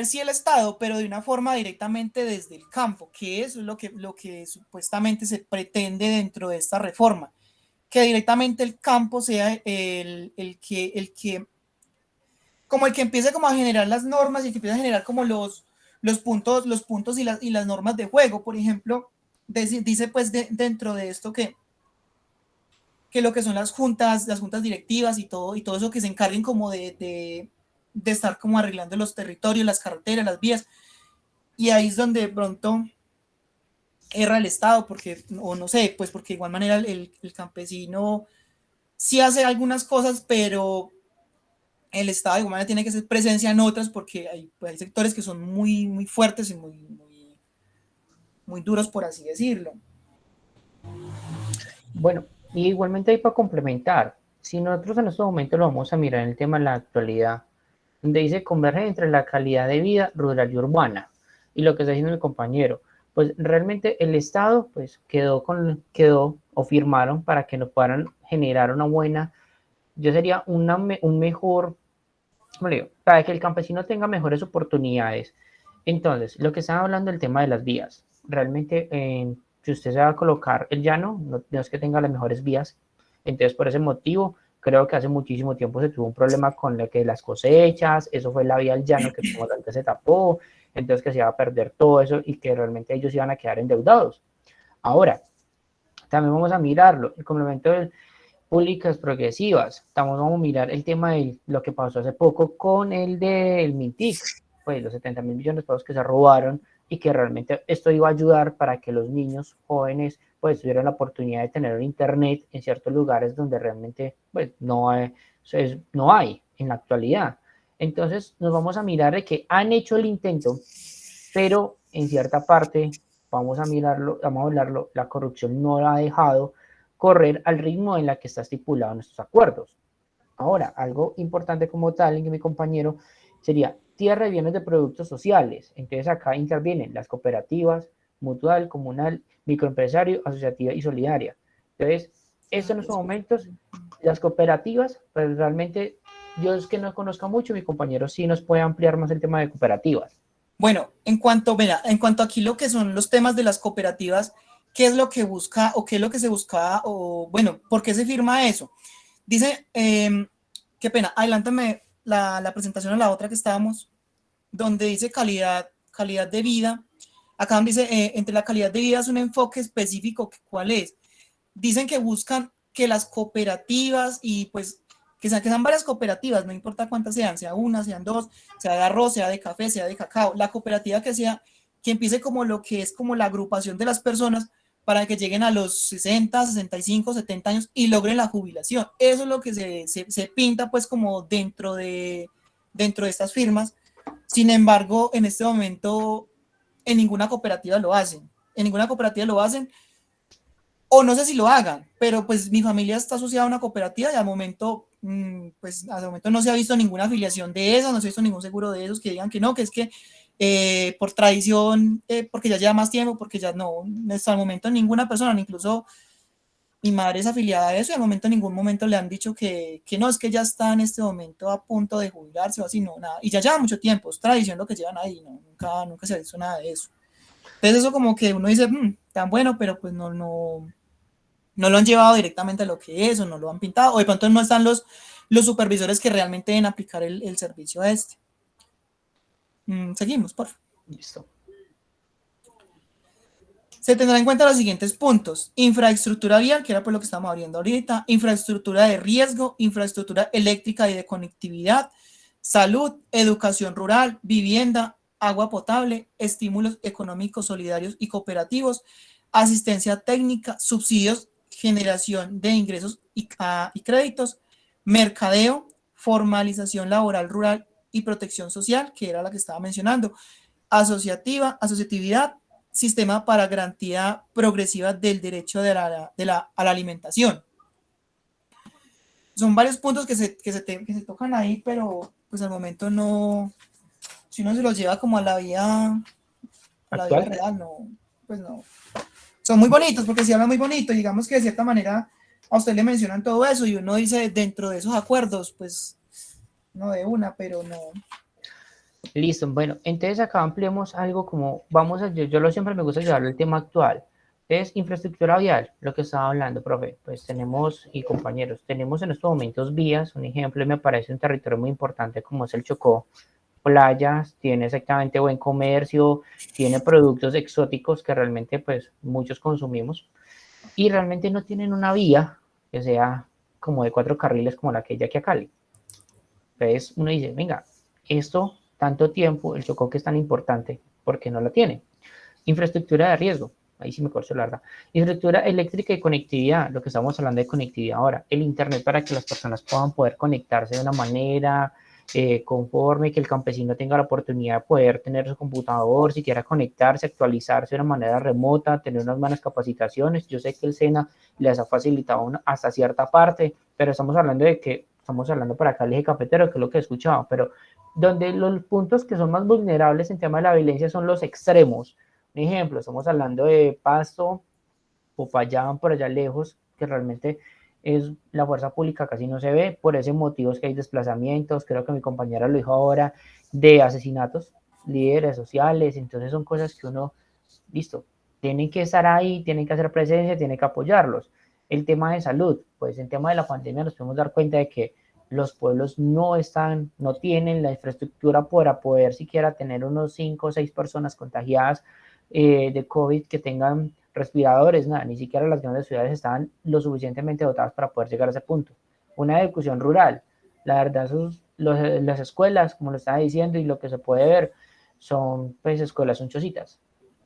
sí el Estado, pero de una forma directamente desde el campo, que eso es lo que supuestamente se pretende dentro de esta reforma, que directamente el campo sea el que como el que empiece como a generar las normas y que empiece a generar como los puntos y las normas de juego. Por ejemplo, dice pues dentro de esto que lo que son las juntas directivas y todo eso que se encarguen como de estar como arreglando los territorios, las carreteras, las vías, y ahí es donde de pronto erra el Estado, porque, o no sé, pues porque de igual manera el campesino sí hace algunas cosas, pero el Estado de igual manera tiene que hacer presencia en otras, porque hay sectores que son muy, muy fuertes y muy duros, por así decirlo. Bueno, y igualmente ahí para complementar, si nosotros en estos momentos lo vamos a mirar en el tema de la actualidad, donde dice converger entre la calidad de vida rural y urbana, y lo que está diciendo mi compañero, pues realmente el Estado pues quedó o firmaron para que nos puedan generar una buena, yo sería un mejor, para que el campesino tenga mejores oportunidades. Entonces, lo que están hablando del tema de las vías, realmente si usted se va a colocar el llano, no es que tenga las mejores vías, entonces por ese motivo creo que hace muchísimo tiempo se tuvo un problema con lo que las cosechas, eso fue la vía al llano que como tal que se tapó, entonces que se iba a perder todo eso y que realmente ellos iban a quedar endeudados. Ahora, también vamos a mirarlo, el complemento de públicas progresivas, vamos a mirar el tema de lo que pasó hace poco con el del Mintic, pues los 70.000 millones de pesos que se robaron y que realmente esto iba a ayudar para que los niños jóvenes pues tuvieran la oportunidad de tener un internet en ciertos lugares donde realmente pues no hay en la actualidad. Entonces nos vamos a mirar de que han hecho el intento, pero en cierta parte vamos a hablarlo, la corrupción no la ha dejado correr al ritmo en la que está estipulado en estos acuerdos. Ahora, algo importante como tal, en que mi compañero, sería tierra y bienes de productos sociales. Entonces acá intervienen las cooperativas, mutual, comunal, microempresario, asociativa y solidaria. Entonces, esto en estos momentos, las cooperativas, pues realmente, yo es que no conozco mucho, mi compañero sí nos puede ampliar más el tema de cooperativas. Bueno, en cuanto aquí lo que son los temas de las cooperativas, ¿qué es lo que busca o qué es lo que se buscaba o bueno, por qué se firma eso? Dice, qué pena, adelántame la presentación a la otra que estábamos, donde dice calidad de vida. Acá donde dice, entre la calidad de vida es un enfoque específico, ¿cuál es? Dicen que buscan que las cooperativas y pues que sean varias cooperativas, no importa cuántas sean, sea una, sean dos, sea de arroz, sea de café, sea de cacao, la cooperativa que empiece como lo que es como la agrupación de las personas para que lleguen a los 60, 65, 70 años y logren la jubilación. Eso es lo que se pinta pues como dentro de estas firmas. Sin embargo, en este momento en ninguna cooperativa lo hacen. O no sé si lo hagan, pero pues mi familia está asociada a una cooperativa y al momento, pues al momento no se ha visto ninguna afiliación de esas, no se ha visto ningún seguro de esos que digan que no, que es que por tradición, porque ya lleva más tiempo, porque ya no, hasta el momento ninguna persona, incluso mi madre es afiliada a eso y al momento en ningún momento le han dicho que no, es que ya está en este momento a punto de jubilarse o así, no, nada, y ya lleva mucho tiempo, es tradición lo que llevan ahí, no, nunca se ha visto nada de eso. Entonces eso como que uno dice, tan bueno, pero pues no lo han llevado directamente a lo que es, o no lo han pintado, o de pronto no están los supervisores que realmente deben aplicar el servicio a este. Seguimos, por favor. Listo. Se tendrá en cuenta los siguientes puntos: infraestructura vial, que era por lo que estamos abriendo ahorita, infraestructura de riesgo, infraestructura eléctrica y de conectividad, salud, educación rural, vivienda, agua potable, estímulos económicos solidarios y cooperativos, asistencia técnica, subsidios, generación de ingresos y créditos, mercadeo, formalización laboral rural y protección social, que era la que estaba mencionando, asociatividad, sistema para garantía progresiva del derecho a la alimentación. Son varios puntos que se tocan ahí, pero pues al momento no, si uno se los lleva como a la vida real, no, pues no. Son muy bonitos porque se habla muy bonito, digamos que de cierta manera a usted le mencionan todo eso y uno dice dentro de esos acuerdos, pues no de una, pero no. Listo, bueno, entonces acá ampliemos algo como, siempre me gusta llevarlo al tema actual, es infraestructura vial, lo que estaba hablando, profe, pues tenemos, y compañeros, tenemos en estos momentos vías, un ejemplo, y me parece un territorio muy importante como es el Chocó, playas, tiene exactamente buen comercio, tiene productos exóticos que realmente pues muchos consumimos, y realmente no tienen una vía que sea como de 4 carriles como la que hay aquí a Cali. Entonces uno dice, venga, esto tanto tiempo, el Chocó que es tan importante, ¿por qué no la tiene? Infraestructura de riesgo, ahí sí me corcho la verdad. Infraestructura eléctrica y conectividad, lo que estamos hablando de conectividad ahora, el internet para que las personas puedan poder conectarse de una manera conforme, que el campesino tenga la oportunidad de poder tener su computador, si quiera conectarse, actualizarse de una manera remota, tener unas buenas capacitaciones. Yo sé que el SENA les ha facilitado hasta cierta parte, pero estamos hablando de que, estamos hablando para acá el eje cafetero, que es lo que he escuchado, pero donde los puntos que son más vulnerables en tema de la violencia son los extremos. Un ejemplo, estamos hablando de Pasto, Popayán, por allá lejos, que realmente es la fuerza pública casi no se ve, por ese motivo es que hay desplazamientos, creo que mi compañera lo dijo ahora, de asesinatos, líderes sociales, entonces son cosas que uno, listo, tienen que estar ahí, tienen que hacer presencia, tienen que apoyarlos. El tema de salud, pues en tema de la pandemia nos podemos dar cuenta de que los pueblos no tienen la infraestructura para poder siquiera tener unos 5 o 6 personas contagiadas de COVID que tengan respiradores, nada, ni siquiera las grandes ciudades estaban lo suficientemente dotadas para poder llegar a ese punto. Una ejecución rural, la verdad, las escuelas, como lo estaba diciendo, y lo que se puede ver, son pues escuelas, son chocitas.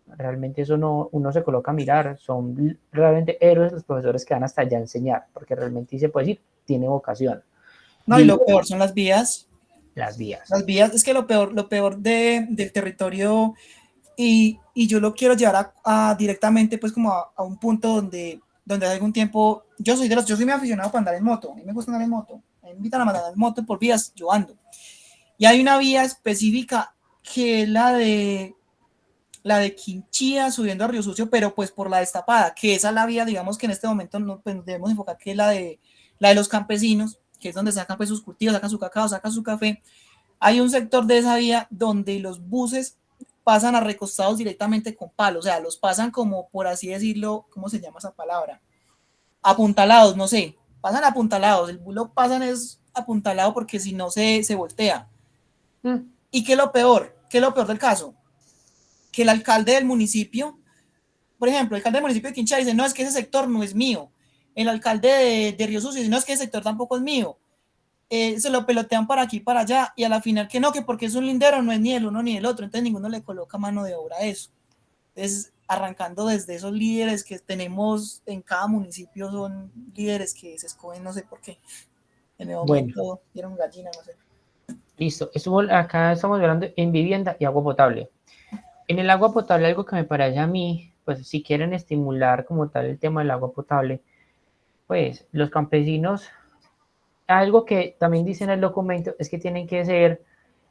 Realmente eso no, uno se coloca a mirar, son realmente héroes los profesores que van hasta allá a enseñar, porque realmente se puede decir, tiene vocación. No, y lo peor son las vías. Las vías. Las vías, es que lo peor del territorio, y yo lo quiero llevar directamente pues como a un punto donde hace algún tiempo, yo soy muy aficionado para andar en moto, a mí me gusta andar en moto, me invitan a andar en moto por vías, yo ando. Y hay una vía específica que es la de Quinchía subiendo a Río Sucio, pero pues por la destapada, que esa es la vía, digamos que en este momento no, pues debemos enfocar, que es la de los campesinos, que es donde sacan pues sus cultivos, sacan su cacao, sacan su café. Hay un sector de esa vía donde los buses pasan recostados directamente con palos, o sea, los pasan como, por así decirlo, ¿cómo se llama esa palabra? Apuntalados, no sé, pasan apuntalados, el bus lo pasan es apuntalado porque si no se voltea. ¿Y qué es lo peor? ¿Qué es lo peor del caso? Que el alcalde del municipio, por ejemplo, el alcalde del municipio de Quinchá dice, no, es que ese sector no es mío. El alcalde de Río Sucio dice, no, es que ese sector tampoco es mío. Se lo pelotean para aquí y para allá, y a la final que no, que porque es un lindero, no es ni el uno ni el otro, entonces ninguno le coloca mano de obra a eso. Entonces, arrancando desde esos líderes que tenemos en cada municipio, son líderes que se escogen, no sé por qué. En el momento dieron gallina, no sé. Listo, acá estamos hablando en vivienda y agua potable. En el agua potable, algo que me parece a mí, pues si quieren estimular como tal el tema del agua potable, pues los campesinos, algo que también dice en el documento es que tienen que ser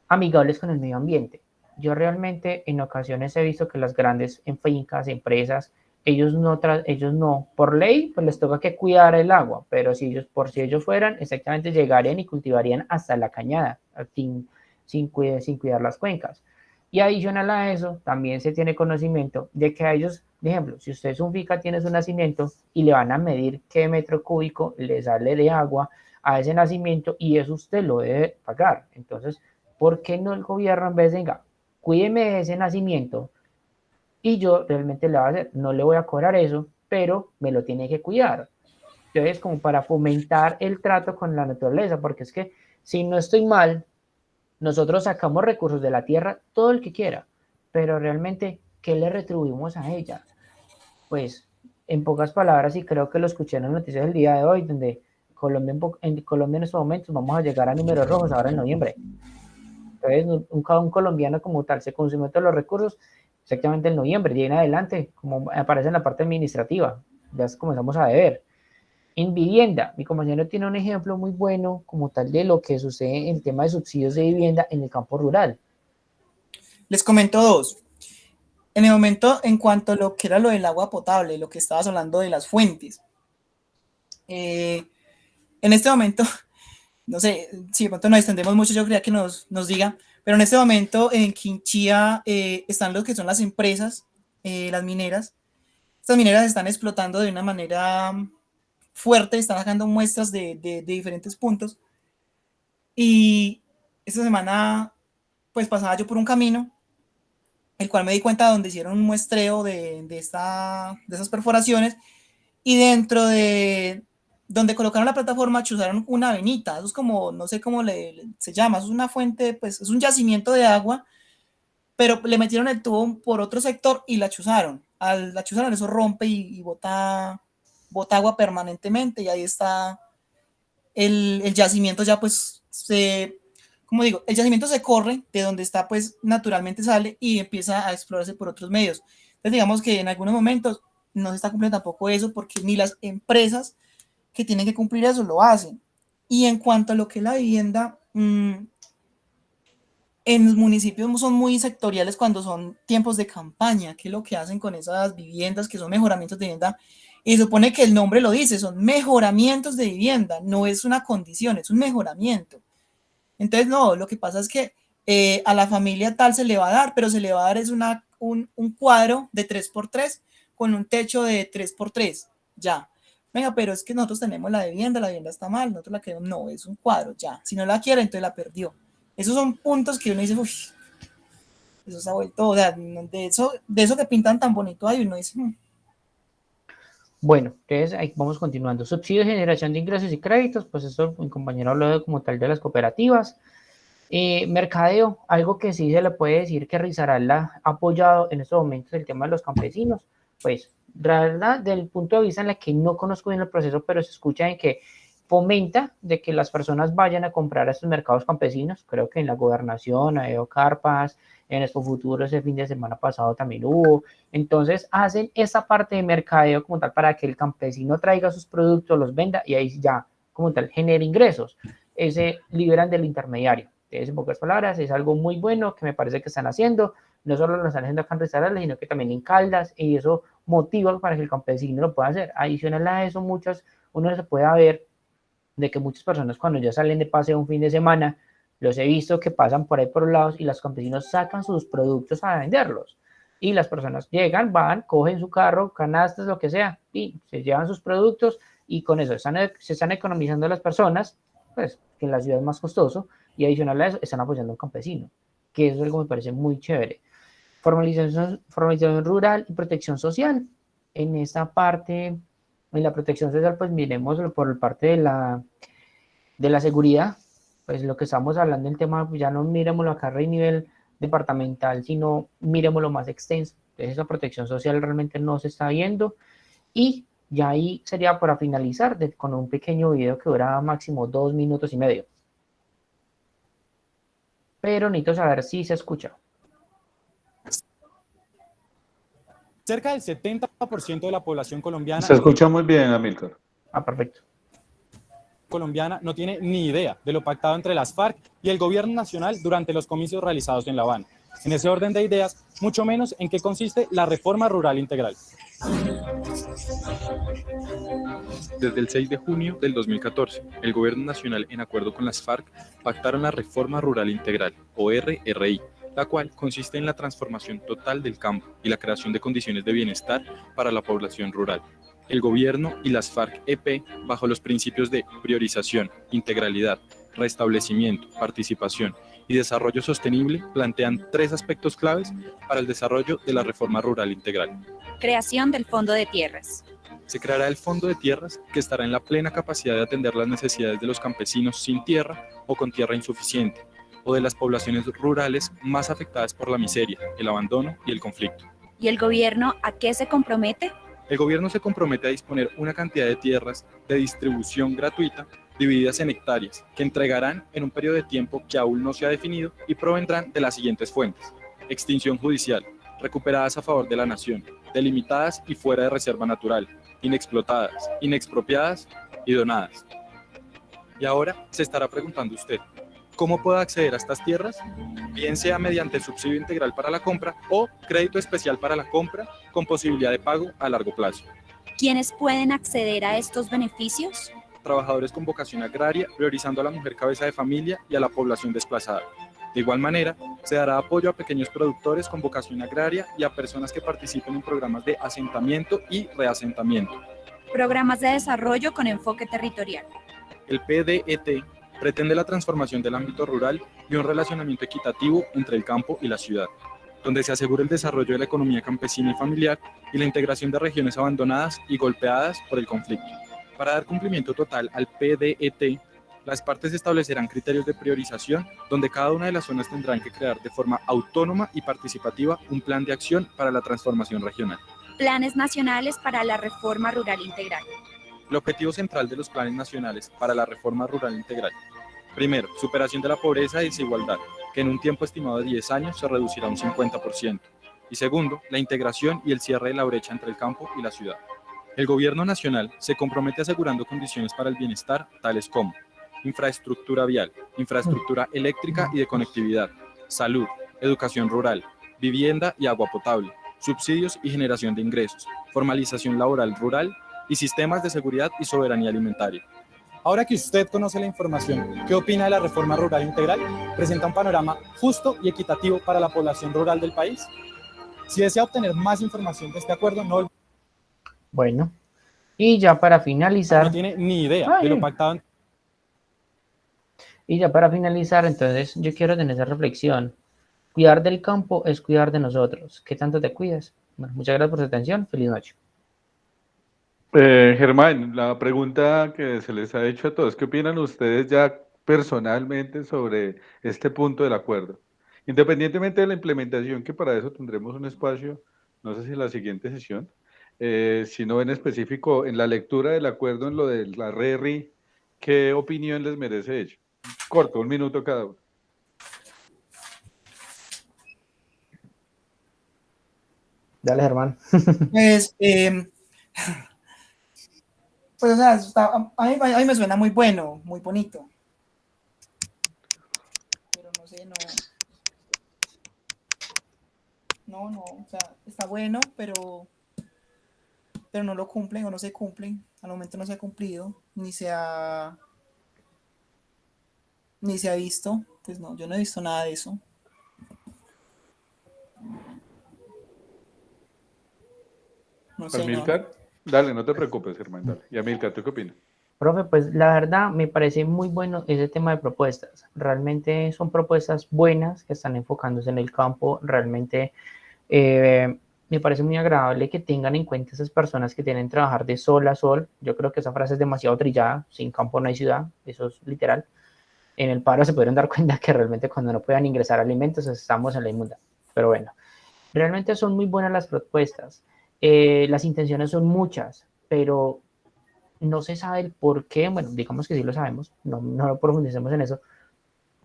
amigables con el medio ambiente. Yo realmente en ocasiones he visto que las grandes fincas, empresas, ellos no, por ley, pues les toca que cuidar el agua, pero si ellos fueran, exactamente llegarían y cultivarían hasta la cañada, sin cuidar las cuencas. Y adicional a eso, también se tiene conocimiento de que a ellos, por ejemplo, si usted es un finca, tiene su nacimiento y le van a medir qué metro cúbico le sale de agua a ese nacimiento y eso usted lo debe pagar. Entonces, ¿por qué no el gobierno en vez de, venga, cuídeme ese nacimiento, y yo realmente le voy a hacer, no le voy a cobrar eso, pero me lo tiene que cuidar. Entonces, como para fomentar el trato con la naturaleza, porque es que si no estoy mal, nosotros sacamos recursos de la tierra todo el que quiera, pero realmente, ¿qué le retribuimos a ella? Pues, en pocas palabras, y creo que lo escuché en las noticias del día de hoy, donde en Colombia en estos momentos vamos a llegar a números rojos ahora en noviembre. Entonces, un colombiano como tal se consume todos los recursos exactamente en noviembre, y en adelante, como aparece en la parte administrativa, ya comenzamos a deber. En vivienda, mi compañero tiene un ejemplo muy bueno como tal de lo que sucede en tema de subsidios de vivienda en el campo rural. Les comento dos. En el momento, en cuanto a lo que era lo del agua potable, lo que estabas hablando de las fuentes, en este momento, no sé, si de pronto nos extendemos mucho, yo quería que nos diga, pero en este momento en Quinchía están lo que son las empresas, las mineras. Estas mineras están explotando de una manera fuerte, están sacando muestras de diferentes puntos. Y esta semana, pues pasaba yo por un camino, el cual me di cuenta donde hicieron un muestreo de esas perforaciones, y dentro de donde colocaron la plataforma chuzaron una avenita. Eso es como, no sé cómo se llama, eso es una fuente, pues es un yacimiento de agua, pero le metieron el tubo por otro sector y la chuzaron. Al la chuzaron, eso rompe y bota agua permanentemente, y ahí está el yacimiento ya pues como digo, el yacimiento se corre de donde está, pues naturalmente sale y empieza a explorarse por otros medios. Entonces digamos que en algunos momentos no se está cumpliendo tampoco eso, porque ni las empresas que tienen que cumplir eso lo hacen. Y en cuanto a lo que es la vivienda, en los municipios son muy sectoriales cuando son tiempos de campaña, que es lo que hacen con esas viviendas que son mejoramientos de vivienda, y se supone que el nombre lo dice, son mejoramientos de vivienda, no es una condición, es un mejoramiento. Entonces, no, lo que pasa es que a la familia tal se le va a dar, pero se le va a dar es un cuadro de 3x3 con un techo de 3x3, ya. Venga, pero es que nosotros tenemos la vivienda está mal, nosotros la queremos, no, es un cuadro, ya. Si no la quiere, entonces la perdió. Esos son puntos que uno dice, uff, eso se ha vuelto, o sea, de eso que pintan tan bonito ahí, uno dice, Bueno, entonces ahí vamos continuando. Subsidio de generación de ingresos y créditos, pues eso mi compañero habló como tal de las cooperativas. Mercadeo, algo que sí se le puede decir que Risaralda ha apoyado en estos momentos el tema de los campesinos, pues la verdad, del punto de vista en el que no conozco bien el proceso, pero se escucha en que fomenta de que las personas vayan a comprar a estos mercados campesinos. Creo que en la gobernación, ha habido carpas, en Expo Futuro ese fin de semana pasado también hubo. Entonces hacen esa parte de mercadeo como tal para que el campesino traiga sus productos, los venda y ahí ya como tal genera ingresos. Ese liberan del intermediario. Entonces, en pocas palabras, es algo muy bueno que me parece que están haciendo. No solo lo están haciendo acá en Risaralda, sino que también en Caldas, y eso motiva para que el campesino lo pueda hacer. Adicional a eso, uno se puede ver de que muchas personas cuando ya salen de paseo un fin de semana, los he visto que pasan por ahí por los lados y los campesinos sacan sus productos a venderlos. Y las personas llegan, van, cogen su carro, canastas, lo que sea, y se llevan sus productos y con eso se están economizando las personas, pues que en la ciudad es más costoso, y adicional a eso están apoyando a un campesino, que eso es algo que me parece muy chévere. Formalización rural y protección social. En esta parte, en la protección social, pues miremos por parte de la seguridad, pues lo que estamos hablando del tema, pues ya no miremoslo acá a nivel departamental, sino miremoslo más extenso. Entonces esa protección social realmente no se está viendo, y ya ahí sería para finalizar con un pequeño video que dura máximo 2 minutos y medio. Pero necesito saber si se escucha. Cerca del 70% de la población colombiana... Se escucha muy bien, Amílcar. Perfecto. Colombiana no tiene ni idea de lo pactado entre las FARC y el gobierno nacional durante los comicios realizados en La Habana. En ese orden de ideas, mucho menos en qué consiste la reforma rural integral. Desde el 6 de junio del 2014, el gobierno nacional, en acuerdo con las FARC, pactaron la Reforma Rural Integral, o RRI, la cual consiste en la transformación total del campo y la creación de condiciones de bienestar para la población rural. El gobierno y las FARC-EP, bajo los principios de priorización, integralidad, restablecimiento, participación y Desarrollo Sostenible plantean 3 aspectos claves para el desarrollo de la reforma rural integral. Creación del Fondo de Tierras. Se creará el Fondo de Tierras, que estará en la plena capacidad de atender las necesidades de los campesinos sin tierra o con tierra insuficiente, o de las poblaciones rurales más afectadas por la miseria, el abandono y el conflicto. ¿Y el gobierno a qué se compromete? El gobierno se compromete a disponer una cantidad de tierras de distribución gratuita divididas en hectáreas, que entregarán en un periodo de tiempo que aún no se ha definido y provendrán de las siguientes fuentes: extinción judicial, recuperadas a favor de la nación, delimitadas y fuera de reserva natural, inexplotadas, inexpropiadas y donadas. Y ahora se estará preguntando usted, ¿cómo puedo acceder a estas tierras? Bien sea mediante subsidio integral para la compra o crédito especial para la compra con posibilidad de pago a largo plazo. ¿Quiénes pueden acceder a estos beneficios? Trabajadores con vocación agraria, priorizando a la mujer cabeza de familia y a la población desplazada. De igual manera, se dará apoyo a pequeños productores con vocación agraria y a personas que participen en programas de asentamiento y reasentamiento. Programas de desarrollo con enfoque territorial. El PDET pretende la transformación del ámbito rural y un relacionamiento equitativo entre el campo y la ciudad, donde se asegure el desarrollo de la economía campesina y familiar y la integración de regiones abandonadas y golpeadas por el conflicto. Para dar cumplimiento total al PDET, las partes establecerán criterios de priorización donde cada una de las zonas tendrán que crear de forma autónoma y participativa un plan de acción para la transformación regional. Planes nacionales para la reforma rural integral. El objetivo central de los planes nacionales para la reforma rural integral: primero, superación de la pobreza y desigualdad, que en un tiempo estimado de 10 años se reducirá un 50%. Y segundo, la integración y el cierre de la brecha entre el campo y la ciudad. El gobierno nacional se compromete asegurando condiciones para el bienestar, tales como infraestructura vial, infraestructura eléctrica y de conectividad, salud, educación rural, vivienda y agua potable, subsidios y generación de ingresos, formalización laboral rural y sistemas de seguridad y soberanía alimentaria. Ahora que usted conoce la información, ¿qué opina de la reforma rural integral? ¿Presenta un panorama justo y equitativo para la población rural del país? Si desea obtener más información de este acuerdo, no... Bueno, y ya para finalizar... No tiene ni idea de lo pactado. Y ya para finalizar, entonces, yo quiero tener esa reflexión. Cuidar del campo es cuidar de nosotros. ¿Qué tanto te cuidas? Bueno, muchas gracias por su atención. Feliz noche. Germán, la pregunta que se les ha hecho a todos, ¿qué opinan ustedes ya personalmente sobre este punto del acuerdo? Independientemente de la implementación, que para eso tendremos un espacio, no sé si en la siguiente sesión, sino en específico en la lectura del acuerdo, en lo de la RERI, ¿qué opinión les merece ello? Corto, 1 minuto cada uno. Dale, Germán. Pues, o sea, a mí me suena muy bueno, muy bonito. Pero no sé, no, o sea, está bueno, pero no lo cumplen o no se cumplen. Al momento no se ha cumplido, ni se ha visto. Pues no, yo no he visto nada de eso. No sé, Amílcar, dale, no te preocupes, Germán, dale. Y Amílcar, ¿tú qué opinas? Profe, pues la verdad me parece muy bueno ese tema de propuestas. Realmente son propuestas buenas que están enfocándose en el campo. Realmente me parece muy agradable que tengan en cuenta esas personas que tienen que trabajar de sol a sol. Yo creo que esa frase es demasiado trillada. Sin campo no hay ciudad. Eso es literal. En el paro se pudieron dar cuenta que realmente cuando no puedan ingresar alimentos estamos en la inmunda. Pero bueno, realmente son muy buenas las propuestas. Las intenciones son muchas, pero no se sabe el por qué. Bueno, digamos que sí lo sabemos, no profundicemos en eso,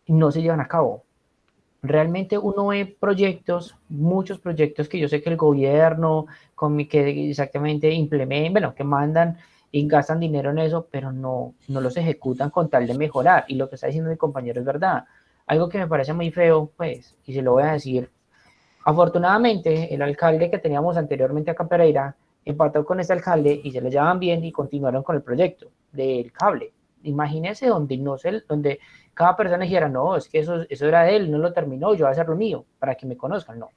no se llevan a cabo. Realmente uno ve proyectos, muchos proyectos que yo sé que el gobierno, que exactamente implementan, bueno, que mandan y gastan dinero en eso, pero no los ejecutan con tal de mejorar. Y lo que está diciendo mi compañero es verdad. Algo que me parece muy feo, pues, y se lo voy a decir. Afortunadamente, el alcalde que teníamos anteriormente acá en Pereira empató con este alcalde y se le llevaban bien y continuaron con el proyecto del cable. Imagínense donde cada persona dijera, no, es que eso era de él, no lo terminó, yo voy a hacer lo mío, para que me conozcan. No.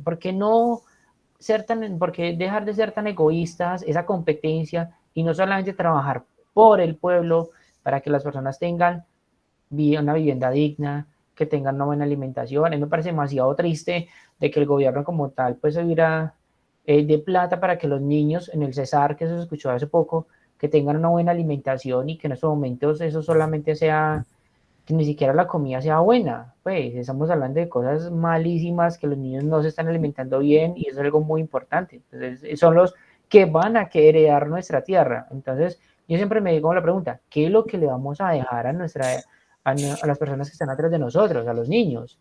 ¿Por qué dejar de ser tan egoístas, esa competencia, y no solamente trabajar por el pueblo, para que las personas tengan una vivienda digna, que tengan una buena alimentación. A mí me parece demasiado triste de que el gobierno como tal pues se hubiera de plata para que los niños en el Cesar, que eso se escuchó hace poco, que tengan una buena alimentación y que en estos momentos eso solamente sea, que ni siquiera la comida sea buena. Pues estamos hablando de cosas malísimas, que los niños no se están alimentando bien y eso es algo muy importante. Entonces, son los que van a querer heredar nuestra tierra. Entonces, yo siempre me digo la pregunta, ¿qué es lo que le vamos a dejar a las personas que están atrás de nosotros, a los niños?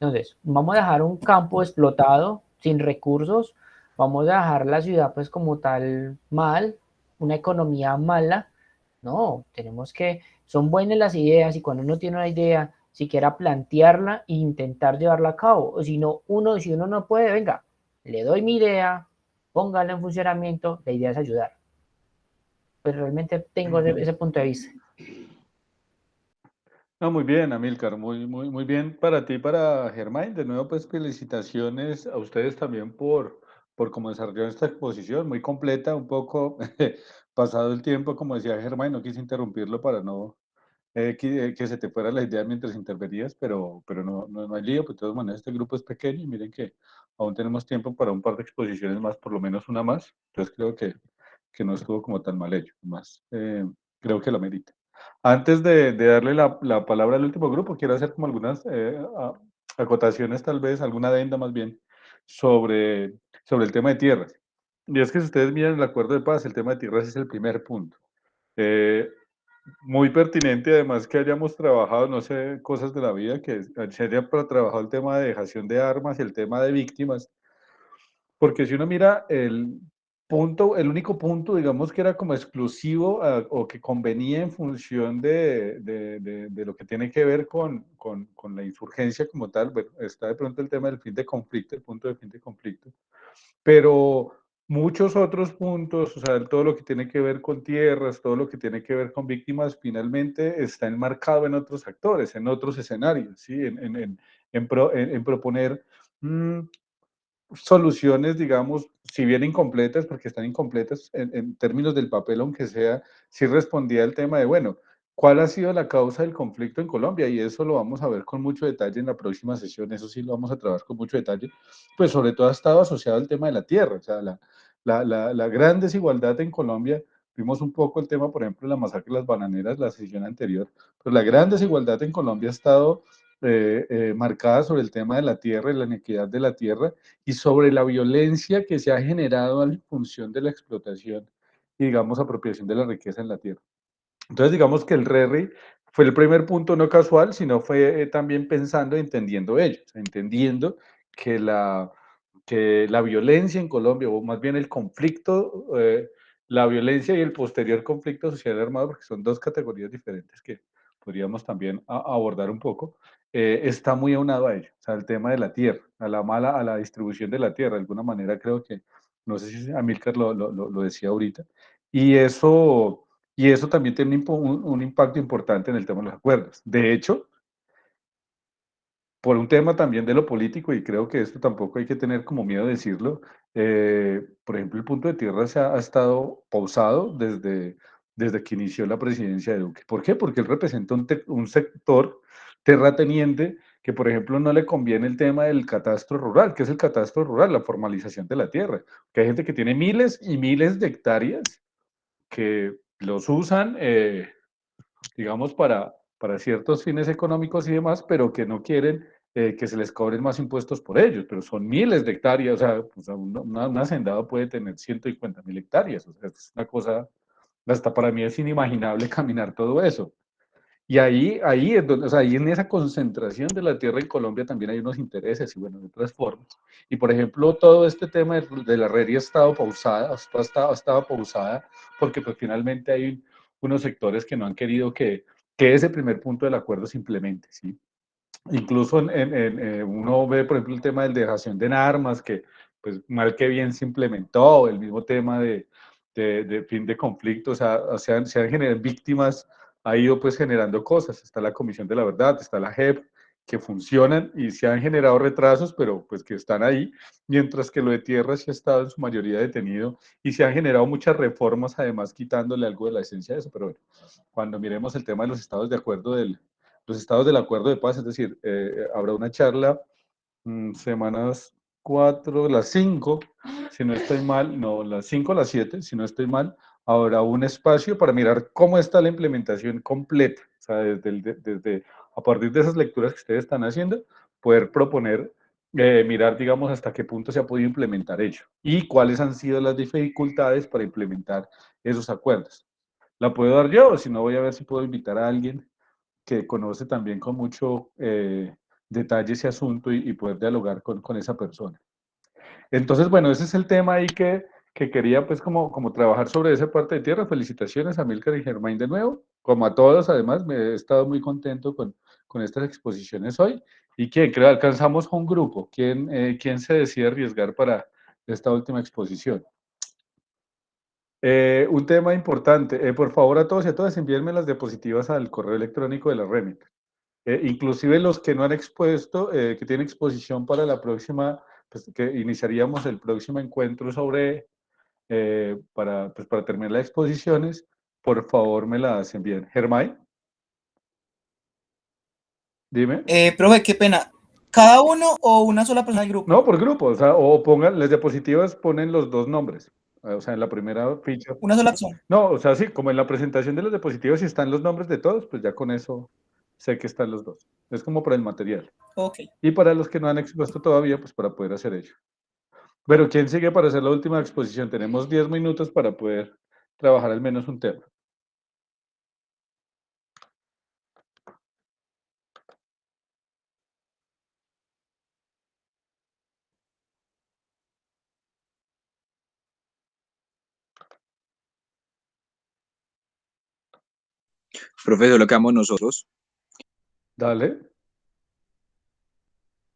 Entonces, vamos a dejar un campo explotado, sin recursos, vamos a dejar la ciudad pues como tal mal, una economía mala. No, tenemos que, son buenas las ideas y cuando uno tiene una idea, siquiera plantearla e intentar llevarla a cabo. O si no, si uno no puede, venga, le doy mi idea, póngala en funcionamiento, la idea es ayudar. Pues realmente tengo ese punto de vista. No, muy bien, Amílcar, muy bien para ti, para Germán. De nuevo, pues felicitaciones a ustedes también por cómo desarrollaron esta exposición, muy completa, un poco pasado el tiempo, como decía Germán, no quise interrumpirlo para no que se te fuera la idea mientras intervenías, pero no hay lío, pues de todas maneras este grupo es pequeño y miren que aún tenemos tiempo para un par de exposiciones más, por lo menos una más, entonces creo que no estuvo como tan mal hecho, más creo que lo merita. Antes de darle la palabra al último grupo, quiero hacer como algunas acotaciones, tal vez, alguna adenda más bien, sobre el tema de tierras. Y es que si ustedes miran el acuerdo de paz, el tema de tierras es el primer punto. Muy pertinente, además, que hayamos trabajado, no sé, cosas de la vida, que se haya trabajado el tema de dejación de armas y el tema de víctimas, porque si uno mira el punto, el único punto, digamos, que era como exclusivo o que convenía en función de lo que tiene que ver con la insurgencia como tal, bueno, está de pronto el tema del fin de conflicto, el punto de fin de conflicto, pero muchos otros puntos, o sea, todo lo que tiene que ver con tierras, todo lo que tiene que ver con víctimas, finalmente está enmarcado en otros actores, en otros escenarios, ¿sí? En proponer soluciones, digamos, si bien incompletas, porque están incompletas en términos del papel, aunque sea, sí respondía al tema de, bueno, ¿cuál ha sido la causa del conflicto en Colombia? Y eso lo vamos a ver con mucho detalle en la próxima sesión, eso sí lo vamos a trabajar con mucho detalle, pues sobre todo ha estado asociado al tema de la tierra, o sea, la gran desigualdad en Colombia, vimos un poco el tema, por ejemplo, de la masacre de las bananeras, la sesión anterior, pero la gran desigualdad en Colombia ha estado marcada sobre el tema de la tierra y la inequidad de la tierra, y sobre la violencia que se ha generado en función de la explotación y, digamos, apropiación de la riqueza en la tierra. Entonces, digamos que el RERRI fue el primer punto no casual, sino fue también pensando y entendiendo ello, o sea, entendiendo que la violencia en Colombia, o más bien el conflicto, la violencia y el posterior conflicto social armado, porque son dos categorías diferentes que podríamos también abordar un poco, está muy aunado a ello, o sea, el tema de la tierra, a la distribución de la tierra, de alguna manera creo que, no sé si Amílcar lo decía ahorita, y eso, y eso también tiene un impacto importante en el tema de los acuerdos. De hecho, por un tema también de lo político, y creo que esto tampoco hay que tener como miedo de decirlo, por ejemplo, el punto de tierra ha estado pausado desde que inició la presidencia de Duque. ¿Por qué? Porque él representa un sector terrateniente que, por ejemplo, no le conviene el tema del catastro rural. ¿Qué es el catastro rural? La formalización de la tierra. Que hay gente que tiene miles y miles de hectáreas que los usan, digamos, para ciertos fines económicos y demás, pero que no quieren que se les cobren más impuestos por ellos, pero son miles de hectáreas, o sea un hacendado puede tener 150.000 hectáreas, o sea, es una cosa, hasta para mí es inimaginable caminar todo eso. Y ahí es donde, o sea, ahí en esa concentración de la tierra en Colombia también hay unos intereses y bueno, de otras formas. Y por ejemplo, todo este tema de la red ha estado pausada, ha estado pausada porque pues finalmente hay unos sectores que no han querido que ese primer punto del acuerdo se implemente, ¿sí? Incluso uno ve, por ejemplo, el tema de dejación de armas, que pues mal que bien se implementó, el mismo tema de fin de conflicto, o sea, se han generado víctimas, ha ido pues generando cosas, está la Comisión de la Verdad, está la JEP, que funcionan y se han generado retrasos, pero pues que están ahí, mientras que lo de tierra sí ha estado en su mayoría detenido y se han generado muchas reformas, además quitándole algo de la esencia de eso, pero bueno, cuando miremos el tema de los estados de acuerdo los estados del acuerdo de paz, es decir, habrá una charla semanas 4, las 5, si no estoy mal, no, las 5, las 7, si no estoy mal, habrá un espacio para mirar cómo está la implementación completa, o sea, desde a partir de esas lecturas que ustedes están haciendo, poder proponer, mirar, digamos, hasta qué punto se ha podido implementar ello y cuáles han sido las dificultades para implementar esos acuerdos. La puedo dar yo, o si no, voy a ver si puedo invitar a alguien que conoce también con mucho detalle ese asunto y poder dialogar con esa persona. Entonces, bueno, ese es el tema ahí que quería pues como trabajar sobre esa parte de tierra. Felicitaciones a Milcar y Germain de nuevo, como a todos además, me he estado muy contento con estas exposiciones hoy. ¿Y quién? Creo alcanzamos a un grupo. ¿Quién se decide arriesgar para esta última exposición? Un tema importante, por favor a todos y a todas envíenme las diapositivas al correo electrónico de la REMIT. Inclusive los que no han expuesto, que tienen exposición para la próxima, pues que iniciaríamos el próximo encuentro sobre, pues para terminar las exposiciones, por favor me las envíen. Germán, dime. Profe, qué pena. ¿Cada uno o una sola persona del grupo? No, por grupo, o sea, o pongan, las diapositivas ponen los dos nombres, o sea, en la primera ficha. Una sola persona. No, o sea, sí, como en la presentación de las diapositivas, si están los nombres de todos, pues ya con eso sé que están los dos. Es como para el material. Ok. Y para los que no han expuesto todavía, pues para poder hacer ello. Pero ¿quién sigue para hacer la última exposición? Tenemos 10 minutos para poder trabajar al menos un tema. Profesor, lo quedamos nosotros. Dale.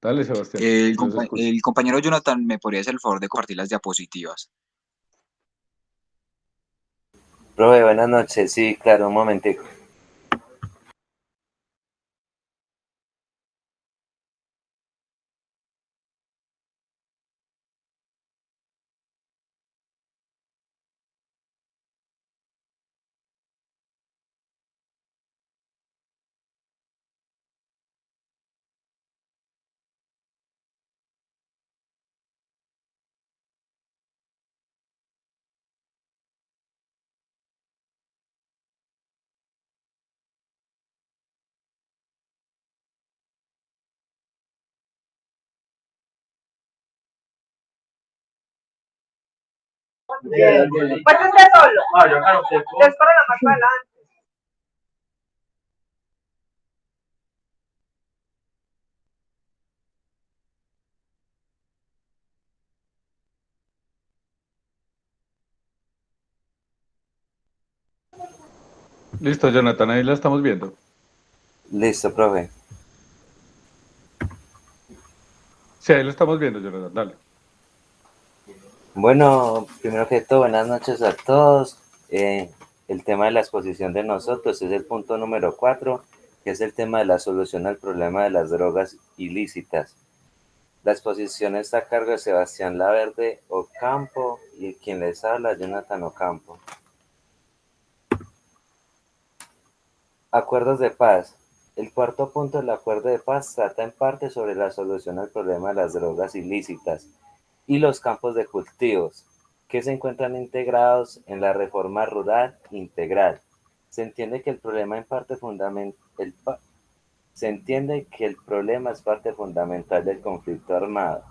Dale, Sebastián. El compañero Jonathan me podría hacer el favor de compartir las diapositivas. Profe, buenas noches. Sí, claro, un momentico. Pues usted solo. No, yo claro que es para la más adelante. Listo, Jonathan, ahí la estamos viendo. Listo, profe. Sí, ahí lo estamos viendo, Jonathan, dale. Bueno, primero que todo, buenas noches a todos. El tema de la exposición de nosotros es el punto número 4, que es el tema de la solución al problema de las drogas ilícitas. La exposición está a cargo de Sebastián Laverde Ocampo y quien les habla, Jonathan Ocampo. Acuerdos de paz. El cuarto punto del acuerdo de paz trata en parte sobre la solución al problema de las drogas ilícitas y los campos de cultivos, que se encuentran integrados en la reforma rural integral. Se entiende que el problema es parte fundamental del conflicto armado.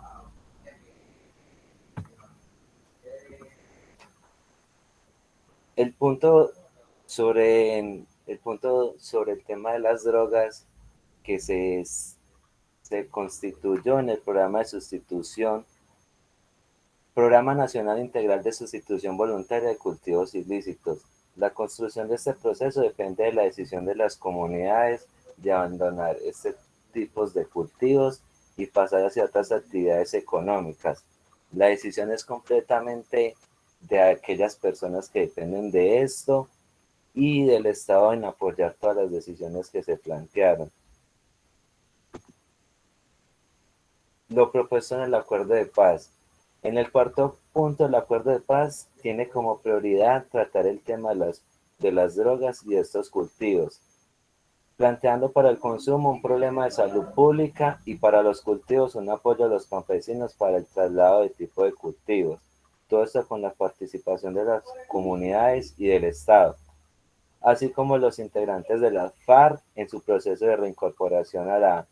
El punto sobre el tema de las drogas que se constituyó en el programa de sustitución, Programa Nacional Integral de Sustitución Voluntaria de Cultivos Ilícitos. La construcción de este proceso depende de la decisión de las comunidades de abandonar este tipo de cultivos y pasar hacia otras actividades económicas. La decisión es completamente de aquellas personas que dependen de esto y del Estado en apoyar todas las decisiones que se plantearon. Lo propuesto en el acuerdo de paz. En el cuarto punto, el acuerdo de paz tiene como prioridad tratar el tema de las drogas y estos cultivos. planteando para el consumo un problema de salud pública y para los cultivos un apoyo a los campesinos para el traslado de tipo de cultivos. Todo esto con la participación de las comunidades y del Estado, así como los integrantes de las FARC en su proceso de reincorporación a la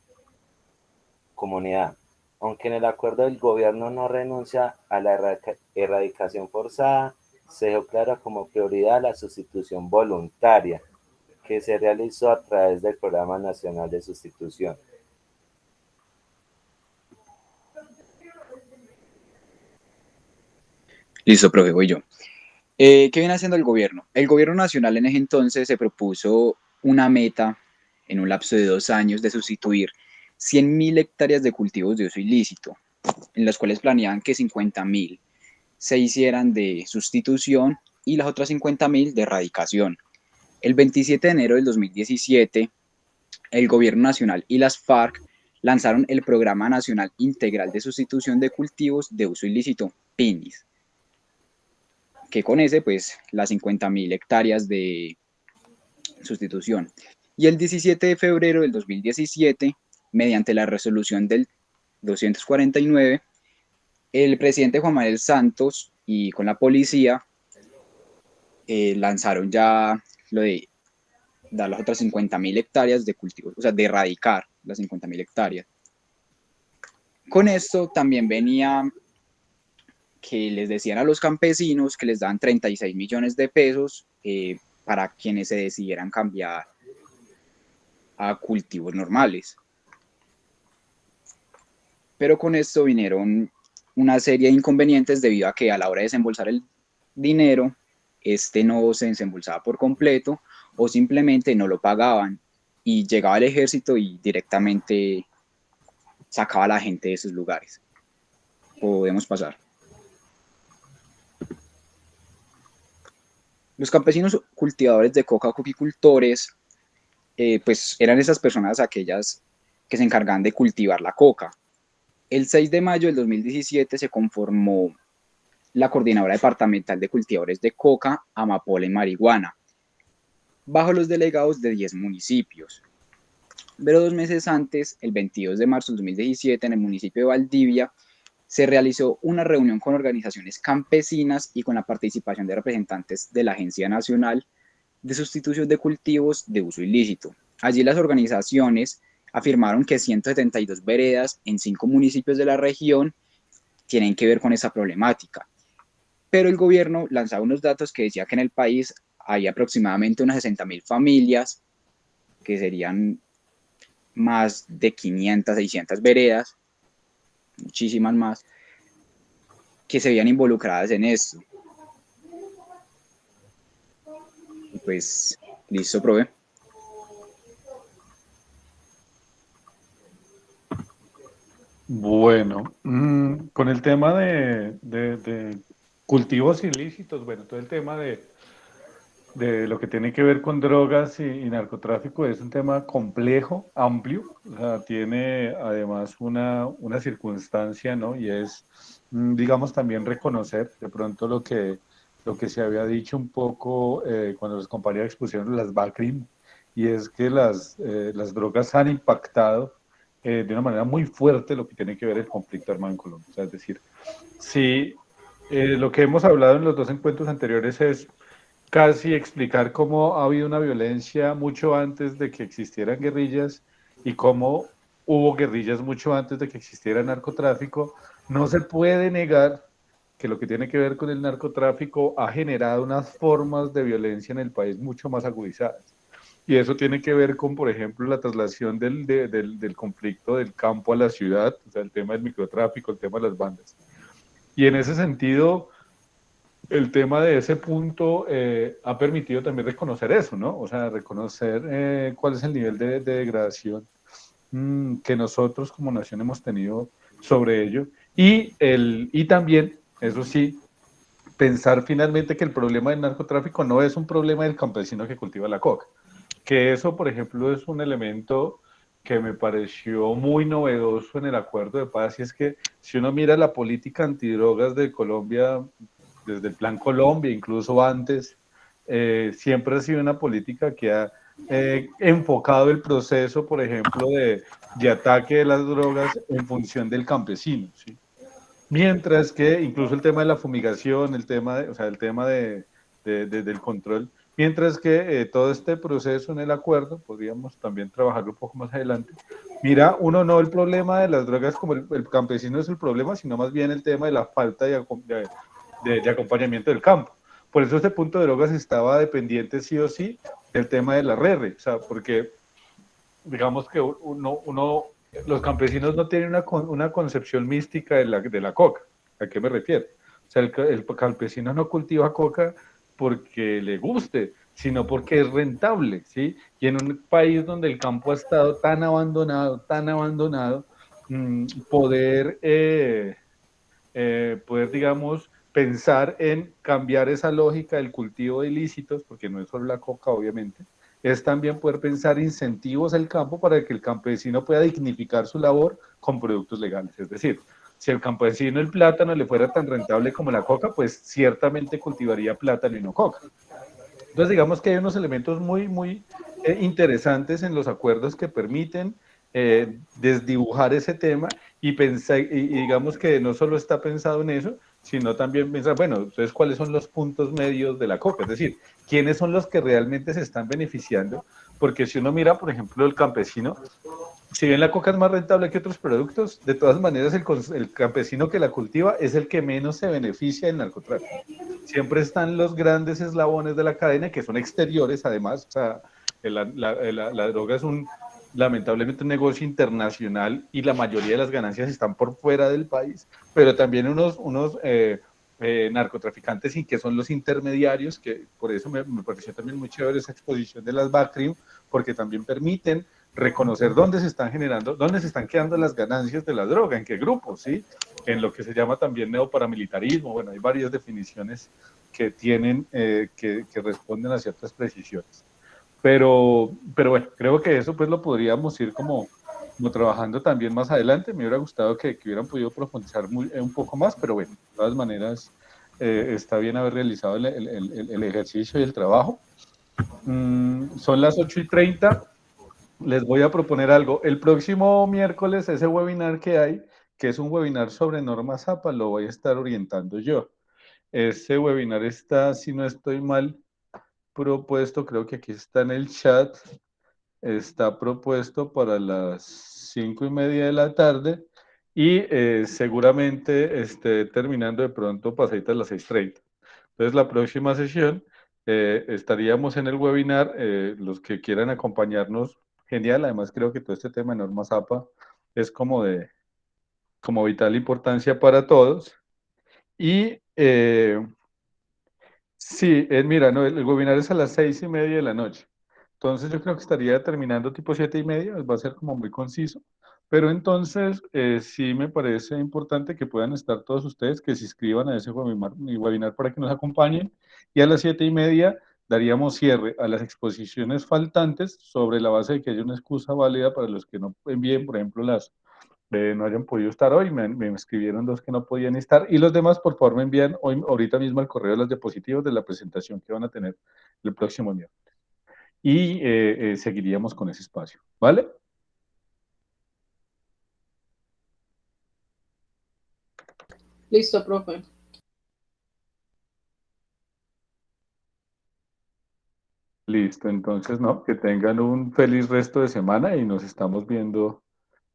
comunidad. Aunque en el acuerdo del gobierno no renuncia a la erradicación forzada, se dejó clara como prioridad la sustitución voluntaria, que se realizó a través del Programa Nacional de Sustitución. Listo, profe, voy yo. ¿Qué viene haciendo el gobierno? El gobierno nacional en ese entonces se propuso una meta en un lapso de 2 años de sustituir 100.000 hectáreas de cultivos de uso ilícito, en las cuales planeaban que 50.000 se hicieran de sustitución y las otras 50.000 de erradicación. El 27 de enero del 2017, el gobierno nacional y las FARC lanzaron el Programa Nacional Integral de Sustitución de Cultivos de Uso Ilícito, PINIS, que con ese, pues, las 50.000 hectáreas de sustitución. Y el 17 de febrero del 2017, mediante la resolución del 249, el presidente Juan Manuel Santos y con la policía lanzaron ya lo de dar las otras 50.000 hectáreas de cultivos, o sea, de erradicar las 50.000 hectáreas. Con esto también venía que les decían a los campesinos que les dan 36 millones de pesos para quienes se decidieran cambiar a cultivos normales. Pero con esto vinieron una serie de inconvenientes debido a que a la hora de desembolsar el dinero, no se desembolsaba por completo o simplemente no lo pagaban y llegaba el ejército y directamente sacaba a la gente de esos lugares. Podemos pasar. Los campesinos cultivadores de coca o coquicultores, pues eran esas personas aquellas que se encargaban de cultivar la coca. El 6 de mayo del 2017 se conformó la Coordinadora Departamental de Cultivadores de Coca, Amapola y Marihuana, bajo los delegados de 10 municipios. Pero 2 meses antes, el 22 de marzo del 2017, en el municipio de Valdivia, se realizó una reunión con organizaciones campesinas y con la participación de representantes de la Agencia Nacional de Sustitución de Cultivos de Uso Ilícito. Allí las organizaciones afirmaron que 172 veredas en 5 municipios de la región tienen que ver con esa problemática. Pero el gobierno lanzaba unos datos que decía que en el país hay aproximadamente unas 60.000 familias, que serían más de 500, 600 veredas, muchísimas más, que se veían involucradas en esto. Y pues, listo, profe. Bueno, con el tema de cultivos ilícitos, bueno, todo el tema de lo que tiene que ver con drogas y narcotráfico es un tema complejo, amplio, o sea, tiene además una circunstancia, ¿no? Y es, digamos, también reconocer de pronto lo que se había dicho un poco cuando los compañeros expusieron las BACRIM, y es que las drogas han impactado de una manera muy fuerte lo que tiene que ver el conflicto armado en Colombia. O sea, es decir, si lo que hemos hablado en los 2 encuentros anteriores es casi explicar cómo ha habido una violencia mucho antes de que existieran guerrillas y cómo hubo guerrillas mucho antes de que existiera narcotráfico, no se puede negar que lo que tiene que ver con el narcotráfico ha generado unas formas de violencia en el país mucho más agudizadas. Y eso tiene que ver con, por ejemplo, la traslación del conflicto del campo a la ciudad, o sea, el tema del microtráfico, el tema de las bandas. Y en ese sentido, el tema de ese punto ha permitido también reconocer eso, ¿no? O sea, reconocer cuál es el nivel de degradación que nosotros como nación hemos tenido sobre ello. Y también, eso sí, pensar finalmente que el problema del narcotráfico no es un problema del campesino que cultiva la coca. Que eso, por ejemplo, es un elemento que me pareció muy novedoso en el acuerdo de paz, y es que si uno mira la política antidrogas de Colombia, desde el Plan Colombia, incluso antes, siempre ha sido una política que ha enfocado el proceso, por ejemplo, de ataque de las drogas en función del campesino, ¿sí? Mientras que incluso el tema de la fumigación, el tema del control, mientras que todo este proceso en el acuerdo, podríamos también trabajarlo un poco más adelante. Mira, uno no el problema de las drogas como el campesino es el problema, sino más bien el tema de la falta de acompañamiento del campo. Por eso este punto de drogas estaba dependiente sí o sí del tema de la RR, o sea, porque digamos que los campesinos no tienen una concepción mística de la coca. ¿A qué me refiero? O sea, el campesino no cultiva coca porque le guste, sino porque es rentable, ¿sí? Y en un país donde el campo ha estado tan abandonado, poder, digamos, pensar en cambiar esa lógica del cultivo de ilícitos, porque no es solo la coca, obviamente, es también poder pensar incentivos al campo para que el campesino pueda dignificar su labor con productos legales. Es decir, si el campesino el plátano le fuera tan rentable como la coca, pues ciertamente cultivaría plátano y no coca. Entonces, digamos que hay unos elementos muy interesantes en los acuerdos que permiten desdibujar ese tema y pensar, y digamos que no solo está pensado en eso, sino también pensar, bueno, entonces, ¿cuáles son los puntos medios de la coca? Es decir, ¿quiénes son los que realmente se están beneficiando? Porque si uno mira, por ejemplo, el campesino, si bien la coca es más rentable que otros productos, de todas maneras el campesino que la cultiva es el que menos se beneficia del narcotráfico. Siempre están los grandes eslabones de la cadena que son exteriores, además, o sea, la droga es lamentablemente un negocio internacional y la mayoría de las ganancias están por fuera del país, pero también unos narcotraficantes y que son los intermediarios, que por eso me pareció también muy chévere esa exposición de las BACRIM, porque también permiten reconocer dónde se están generando, dónde se están quedando las ganancias de la droga, en qué grupos, ¿sí? En lo que se llama también neoparamilitarismo. Bueno, hay varias definiciones que tienen, que responden a ciertas precisiones. Pero bueno, creo que eso pues lo podríamos ir como trabajando también más adelante. Me hubiera gustado que hubieran podido profundizar un poco más, pero bueno, de todas maneras está bien haber realizado el ejercicio y el trabajo. Son las 8:30. Les voy a proponer algo. El próximo miércoles, ese webinar que hay, que es un webinar sobre normas APA, lo voy a estar orientando yo. Ese webinar está, si no estoy mal, propuesto, creo que aquí está en el chat, está propuesto para las 5:30 de la tarde y seguramente esté terminando de pronto pasaditas las 6:30. Entonces la próxima sesión estaríamos en el webinar, los que quieran acompañarnos, genial. Además creo que todo este tema de normas APA es como vital importancia para todos. Y sí, mira, no, el webinar es a las 6:30 de la noche. Entonces yo creo que estaría terminando tipo 7:30, va a ser como muy conciso. Pero entonces sí me parece importante que puedan estar todos ustedes, que se inscriban a ese webinar para que nos acompañen. Y a las 7:30 daríamos cierre a las exposiciones faltantes sobre la base de que haya una excusa válida para los que no envíen, por ejemplo, no hayan podido estar hoy, me escribieron dos que no podían estar, y los demás, por favor, me envían ahorita mismo al correo las diapositivas de la presentación que van a tener el próximo miércoles. Y seguiríamos con ese espacio, ¿vale? Listo, profe. Listo, entonces, no, que tengan un feliz resto de semana y nos estamos viendo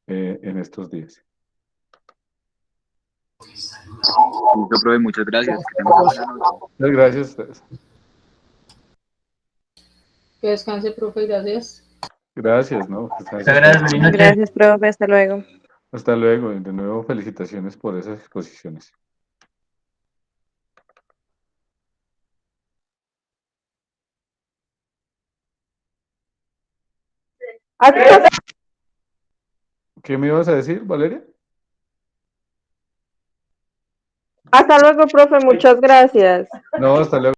en estos días. Listo, profe, muchas gracias. Que tengan una buena noche. Muchas gracias a ustedes. Que descanse, profe, gracias. Gracias, ¿no? Gracias, profe, hasta luego. Hasta luego, de nuevo felicitaciones por esas exposiciones. ¿Qué me ibas a decir, Valeria? Hasta luego, profe, muchas gracias. No, hasta luego.